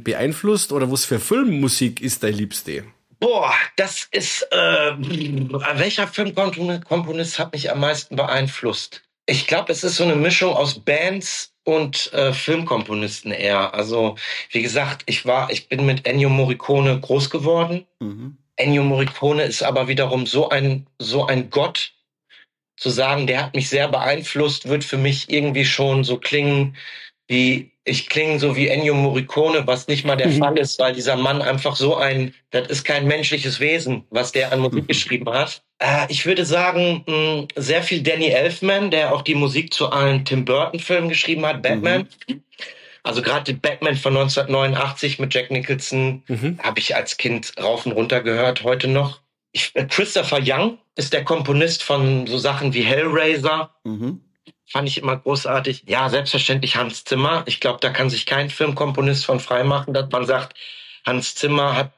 beeinflusst oder was für Filmmusik ist dein Liebste? Boah, das ist, welcher Filmkomponist hat mich am meisten beeinflusst? Ich glaube, es ist so eine Mischung aus Bands und Filmkomponisten eher. Also, wie gesagt, ich bin mit Ennio Morricone groß geworden. Ennio Morricone ist aber wiederum so ein Gott, zu sagen, der hat mich sehr beeinflusst, wird für mich irgendwie schon so klingen wie, ich klinge so wie Ennio Morricone, was nicht mal der Fall ist, weil dieser Mann einfach das ist kein menschliches Wesen, was der an Musik geschrieben hat. Ich würde sagen, sehr viel Danny Elfman, der auch die Musik zu allen Tim Burton-Filmen geschrieben hat, Batman. Also gerade Batman von 1989 mit Jack Nicholson habe ich als Kind rauf und runter gehört, heute noch. Christopher Young ist der Komponist von so Sachen wie Hellraiser. Fand ich immer großartig. Ja, selbstverständlich Hans Zimmer. Ich glaube, da kann sich kein Filmkomponist von freimachen, dass man sagt, Hans Zimmer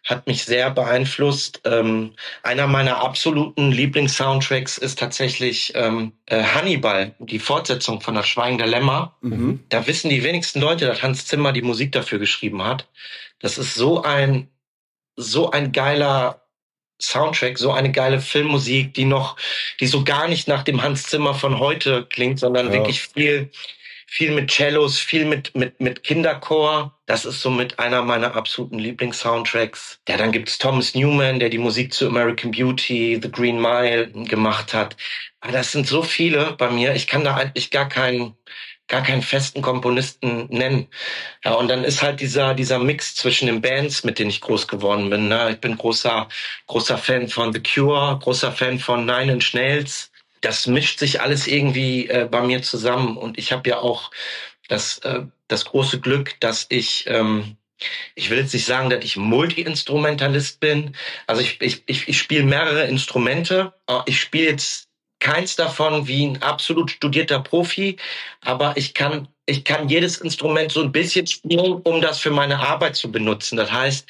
hat mich sehr beeinflusst. Einer meiner absoluten Lieblings-Soundtracks ist tatsächlich Hannibal, die Fortsetzung von Das Schweigen der Lämmer. Da wissen die wenigsten Leute, dass Hans Zimmer die Musik dafür geschrieben hat. Das ist so ein geiler Soundtrack, so eine geile Filmmusik, die so gar nicht nach dem Hans Zimmer von heute klingt, sondern wirklich viel mit Cellos, viel mit Kinderchor. Das ist somit einer meiner absoluten Lieblings-Soundtracks. Ja, dann gibt's Thomas Newman, der die Musik zu American Beauty, The Green Mile gemacht hat. Aber das sind so viele bei mir. Ich kann da eigentlich gar keinen festen Komponisten nennen. Ja, und dann ist halt dieser Mix zwischen den Bands, mit denen ich groß geworden bin. Ne? Ich bin großer Fan von The Cure, großer Fan von Nine Inch Nails. Das mischt sich alles irgendwie bei mir zusammen. Und ich habe ja auch das große Glück, dass ich will jetzt nicht sagen, dass ich Multi-Instrumentalist bin. Also ich spiele mehrere Instrumente. Ich spiele jetzt keins davon wie ein absolut studierter Profi, aber ich kann jedes Instrument so ein bisschen spielen, um das für meine Arbeit zu benutzen. Das heißt,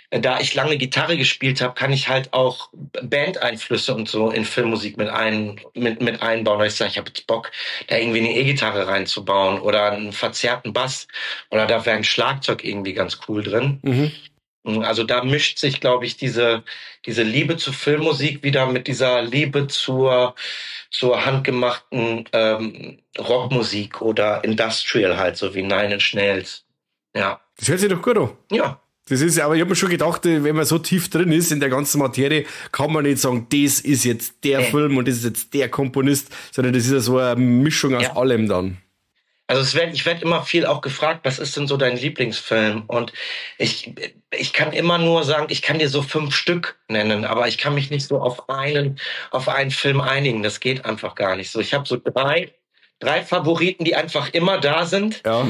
da ich lange Gitarre gespielt habe, kann ich halt auch Bandeinflüsse und so in Filmmusik mit einbauen. Weil ich sage, ich habe jetzt Bock, da irgendwie eine E-Gitarre reinzubauen oder einen verzerrten Bass oder da wäre ein Schlagzeug irgendwie ganz cool drin. Also da mischt sich, glaube ich, diese Liebe zur Filmmusik wieder mit dieser Liebe zur handgemachten Rockmusik oder Industrial halt, so wie Nine Inch Nails. Ja. Das hört sich doch gut an. Ja. Das ist, aber ich habe mir schon gedacht, wenn man so tief drin ist in der ganzen Materie, kann man nicht sagen, das ist jetzt der Film und das ist jetzt der Komponist, sondern das ist ja so eine Mischung aus allem dann. Also ich werd immer viel auch gefragt, was ist denn so dein Lieblingsfilm? Und ich kann immer nur sagen, ich kann dir so 5 Stück nennen, aber ich kann mich nicht so auf einen Film einigen. Das geht einfach gar nicht so. Ich habe so drei Favoriten, die einfach immer da sind. Ja.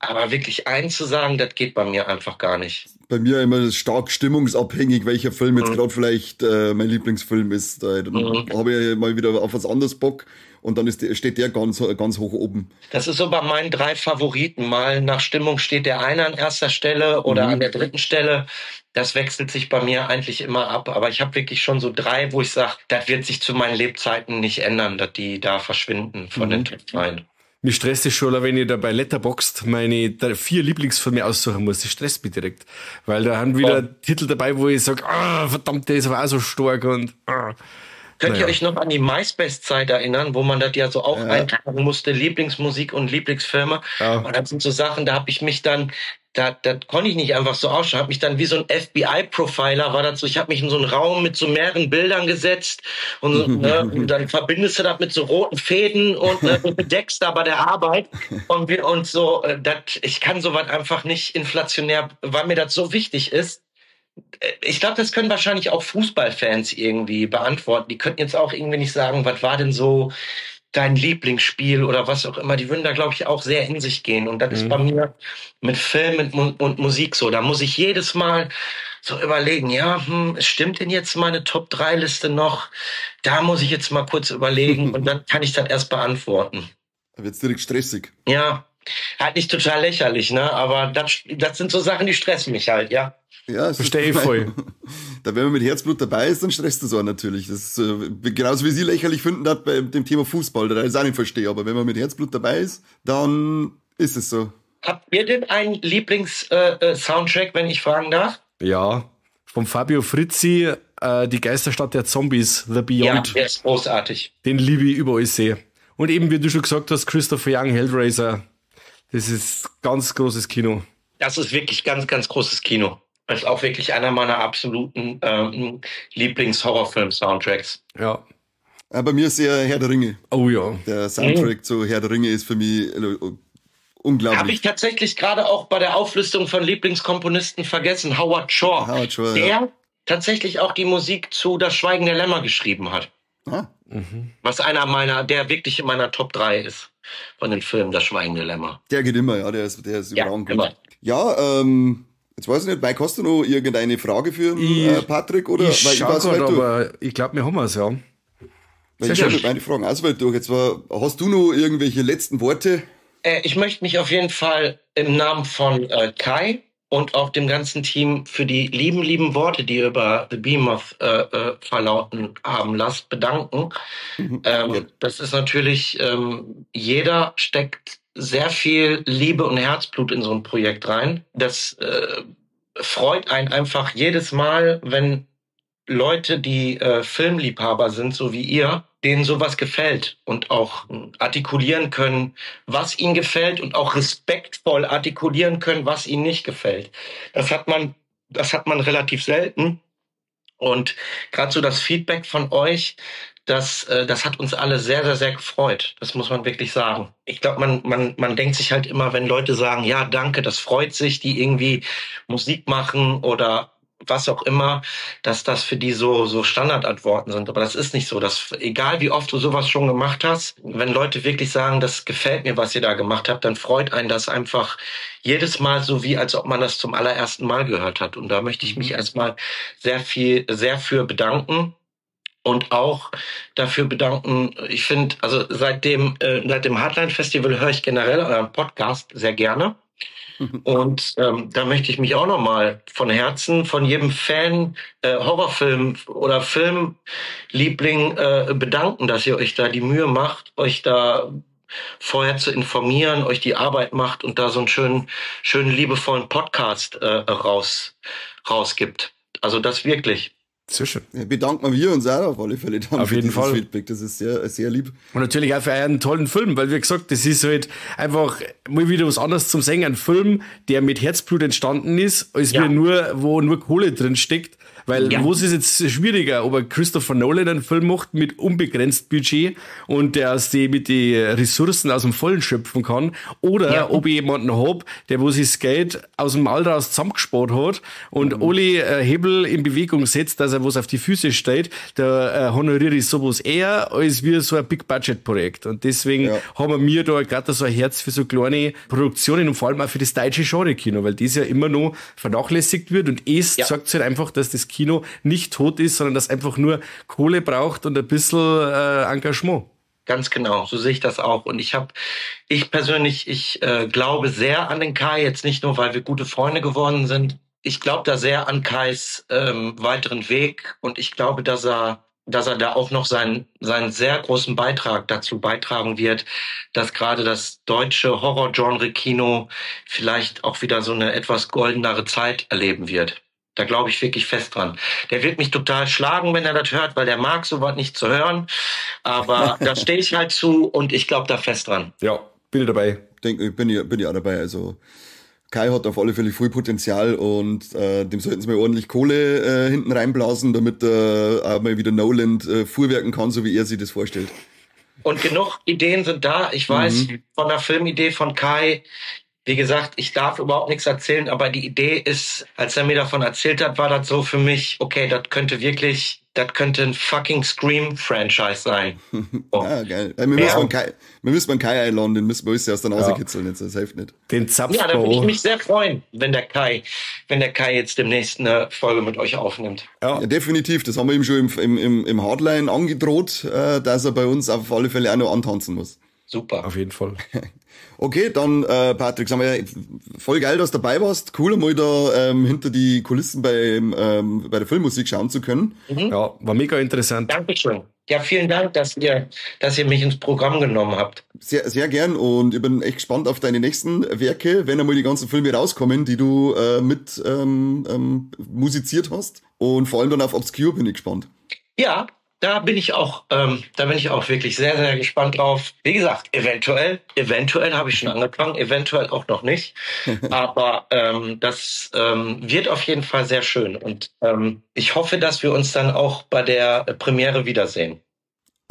Aber wirklich einen zu sagen, das geht bei mir einfach gar nicht. Bei mir immer stark stimmungsabhängig, welcher Film jetzt gerade vielleicht mein Lieblingsfilm ist. Dann habe ich mal wieder auf was anderes Bock und dann steht der ganz hoch oben. Das ist so bei meinen 3 Favoriten. Mal nach Stimmung steht der eine an erster Stelle oder an der 3. Stelle. Das wechselt sich bei mir eigentlich immer ab. Aber ich habe wirklich schon so 3, wo ich sage, das wird sich zu meinen Lebzeiten nicht ändern, dass die da verschwinden von den Top 3. Mich stresst es schon, wenn ich da bei Letterboxd meine 4 Lieblingsfilme aussuchen muss. Das stresst mich direkt. Weil da haben wieder Titel dabei, wo ich sage, verdammt, der ist aber auch so stark und Könnt ihr euch noch an die MySpace-Zeit erinnern, wo man das ja so auch eintragen musste, Lieblingsmusik und Lieblingsfilme? Ja. Und das sind so Sachen, da habe ich mich dann, da konnte ich nicht einfach so ausschauen, habe mich dann wie so ein FBI-Profiler, war das so, ich habe mich in so einen Raum mit so mehreren Bildern gesetzt und dann verbindest du das mit so roten Fäden und bedeckst da bei der Arbeit und so, ich kann sowas einfach nicht inflationär, weil mir das so wichtig ist. Ich glaube, das können wahrscheinlich auch Fußballfans irgendwie beantworten. Die könnten jetzt auch irgendwie nicht sagen, was war denn so dein Lieblingsspiel oder was auch immer. Die würden da, glaube ich, auch sehr in sich gehen. Und das ist bei mir mit Film und Musik so. Da muss ich jedes Mal so überlegen, stimmt denn jetzt meine Top-3-Liste noch? Da muss ich jetzt mal kurz überlegen und dann kann ich das erst beantworten. Da wird's direkt stressig. Ja, halt nicht total lächerlich, ne? Aber das sind so Sachen, die stressen mich halt, ja. Ja, verstehe ich voll. Da, wenn man mit Herzblut dabei ist, dann stresst das auch natürlich. Das ist genauso wie Sie lächerlich finden, das bei dem Thema Fußball, da ich auch nicht verstehe. Aber wenn man mit Herzblut dabei ist, dann ist es so. Habt ihr denn einen Lieblings-Soundtrack, wenn ich fragen darf? Ja, vom Fabio Frizzi, Die Geisterstadt der Zombies, The Beyond. Ja, der ist großartig. Den liebe ich über alles sehr. Und eben, wie du schon gesagt hast, Christopher Young, Hellraiser. Das ist ganz großes Kino. Das ist wirklich ganz, ganz großes Kino. Das ist auch wirklich einer meiner absoluten Lieblings-Horrorfilm-Soundtracks. Ja. Bei mir ist eher Herr der Ringe. Oh ja. Der Soundtrack zu Herr der Ringe ist für mich unglaublich. Habe ich tatsächlich gerade auch bei der Auflistung von Lieblingskomponisten vergessen. Howard Shore. Howard Shore, tatsächlich auch die Musik zu Das Schweigen der Lämmer geschrieben hat. Ah. Was der wirklich in meiner Top 3 ist von den Filmen Das Schweigen der Lämmer. Der geht immer, ja, der ist überragend gut. Immer. Ja, jetzt weiß ich nicht, Mike, hast du noch irgendeine Frage für Patrick? Oder? Ich glaube, wir haben es, ja. Weil ich habe meine Fragen auswählt durch. Hast du noch irgendwelche letzten Worte? Ich möchte mich auf jeden Fall im Namen von Kai und auch dem ganzen Team für die lieben Worte, die ihr über The Behemoth verlauten haben lasst, bedanken. Das ist natürlich, jeder steckt sehr viel Liebe und Herzblut in so ein Projekt rein. Das freut einen einfach jedes Mal, wenn Leute, die Filmliebhaber sind, so wie ihr, denen sowas gefällt und auch artikulieren können, was ihnen gefällt und auch respektvoll artikulieren können, was ihnen nicht gefällt. Das hat man relativ selten. Und gerade so das Feedback von euch, das hat uns alle sehr, sehr, sehr gefreut. Das muss man wirklich sagen. Ich glaube, man denkt sich halt immer, wenn Leute sagen, ja, danke, das freut sich, die irgendwie Musik machen oder was auch immer, dass das für die so Standardantworten sind. Aber das ist nicht so. Egal wie oft du sowas schon gemacht hast, wenn Leute wirklich sagen, das gefällt mir, was ihr da gemacht habt, dann freut einen das einfach jedes Mal so, wie als ob man das zum allerersten Mal gehört hat. Und da möchte ich mich erstmal sehr für bedanken. Und auch dafür bedanken, ich finde, also seit dem Hardline Festival höre ich generell euren Podcast sehr gerne. Und da möchte ich mich auch nochmal von Herzen, von jedem Fan, Horrorfilm oder Filmliebling bedanken, dass ihr euch da die Mühe macht, euch da vorher zu informieren, euch die Arbeit macht und da so einen schönen liebevollen Podcast rausgibt. Also das wirklich. Sehr schön. Ja, bedanken wir uns auch auf alle Fälle dann auf jeden Fall. Feedback. Das ist sehr, sehr lieb. Und natürlich auch für einen tollen Film, weil wie gesagt, das ist halt einfach mal wieder was anderes zum Singen. Ein Film, der mit Herzblut entstanden ist, als wo nur Kohle drin steckt. Weil was ist jetzt schwieriger, ob ein Christopher Nolan einen Film macht mit unbegrenzt Budget und der mit die Ressourcen aus dem Vollen schöpfen kann, oder ob ich jemanden hab, der wo sich das Geld aus dem All raus zusammengespart hat und alle Hebel in Bewegung setzt, dass er was auf die Füße steht, da honoriere ich sowas eher als wie so ein Big-Budget-Projekt. Und deswegen haben wir da gerade so ein Herz für so kleine Produktionen und vor allem auch für das deutsche Genre-Kino, weil das ja immer noch vernachlässigt wird und sagt halt einfach, dass das Kino nicht tot ist, sondern dass einfach nur Kohle braucht und ein bisschen Engagement. Ganz genau, so sehe ich das auch. Und ich persönlich glaube sehr an den Kai, jetzt nicht nur, weil wir gute Freunde geworden sind. Ich glaube da sehr an Kais weiteren Weg und ich glaube, dass er da auch noch seinen sehr großen Beitrag dazu beitragen wird, dass gerade das deutsche Horror-Genre-Kino vielleicht auch wieder so eine etwas goldenere Zeit erleben wird. Da glaube ich wirklich fest dran. Der wird mich total schlagen, wenn er das hört, weil der mag sowas nicht zu hören. Aber da stehe ich halt zu und ich glaube da fest dran. Ja, bin ich dabei. Bin ich auch dabei. Also Kai hat auf alle Fälle viel Potenzial und dem sollten sie mal ordentlich Kohle hinten reinblasen, damit auch mal wieder Nolan fuhrwerken kann, so wie er sich das vorstellt. Und genug Ideen sind da. Ich weiß von der Filmidee von Kai, wie gesagt, ich darf überhaupt nichts erzählen, aber die Idee ist, als er mir davon erzählt hat, war das so für mich, okay, das könnte ein fucking Scream-Franchise sein. Oh. Ja, geil. Wir müssen beim Kai einladen, den müssen wir uns aus der Nase kitzeln, jetzt, das hilft nicht. Den Zapf. Ja, da würde ich mich sehr freuen, wenn der Kai jetzt demnächst eine Folge mit euch aufnimmt. Ja, definitiv. Das haben wir ihm schon im Hardline angedroht, dass er bei uns auf alle Fälle auch noch antanzen muss. Super. Auf jeden Fall. Okay, dann Patrick, sagen wir, voll geil, dass du dabei warst. Cool, mal da hinter die Kulissen bei der Filmmusik schauen zu können. Ja, war mega interessant. Dankeschön. Ja, vielen Dank, dass ihr mich ins Programm genommen habt. Sehr, sehr gern und ich bin echt gespannt auf deine nächsten Werke, wenn einmal die ganzen Filme rauskommen, die du mit musiziert hast. Und vor allem dann auf Obscure bin ich gespannt. Ja. Da bin ich auch wirklich sehr, sehr gespannt drauf. Wie gesagt, eventuell habe ich schon angefangen, eventuell auch noch nicht. Aber das wird auf jeden Fall sehr schön. Und ich hoffe, dass wir uns dann auch bei der Premiere wiedersehen.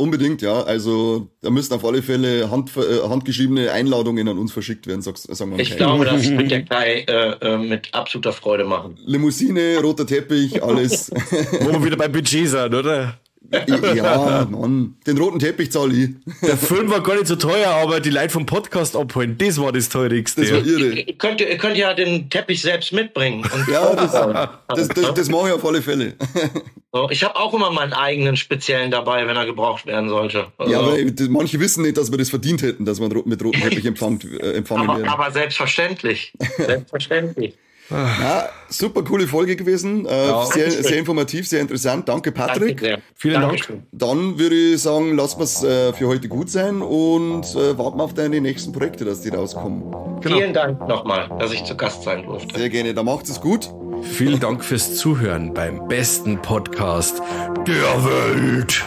Unbedingt, ja. Also da müssen auf alle Fälle handgeschriebene Einladungen an uns verschickt werden, sagen wir mal. Ich glaube, das wird der Kai mit absoluter Freude machen. Limousine, roter Teppich, alles. Wo wir wieder beim Budget sind, oder? Ja, Mann. Den roten Teppich zahle ich. Der Film war gar nicht so teuer, aber die Leute vom Podcast abholen, das war das Teurigste. Das war irre. Ihr könnt ja den Teppich selbst mitbringen. Und ja, das mache ich auf alle Fälle. So, ich habe auch immer meinen eigenen speziellen dabei, wenn er gebraucht werden sollte. Also, ja, aber manche wissen nicht, dass wir das verdient hätten, dass wir mit rotem Teppich empfangen werden. Aber selbstverständlich. Selbstverständlich. Ja, super coole Folge gewesen. Sehr informativ, sehr interessant. Danke, Patrick. Danke sehr. Vielen Dank. Dann würde ich sagen, lassen wir es für heute gut sein und warten auf deine nächsten Projekte, dass die rauskommen. Genau. Vielen Dank nochmal, dass ich zu Gast sein durfte. Sehr gerne, dann macht es gut. Vielen Dank fürs Zuhören beim besten Podcast der Welt.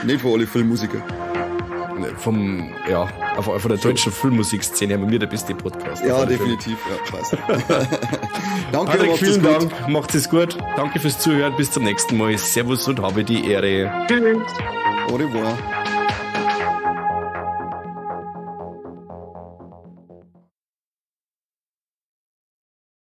Nicht für alle Filmmusiker. Von der deutschen Filmmusikszene haben wir der beste Podcast. Ja, definitiv. Ja, passt. Danke, Patrick, vielen Dank. Macht es gut. Danke fürs Zuhören. Bis zum nächsten Mal. Servus und habe die Ehre. Tschüss. Au revoir.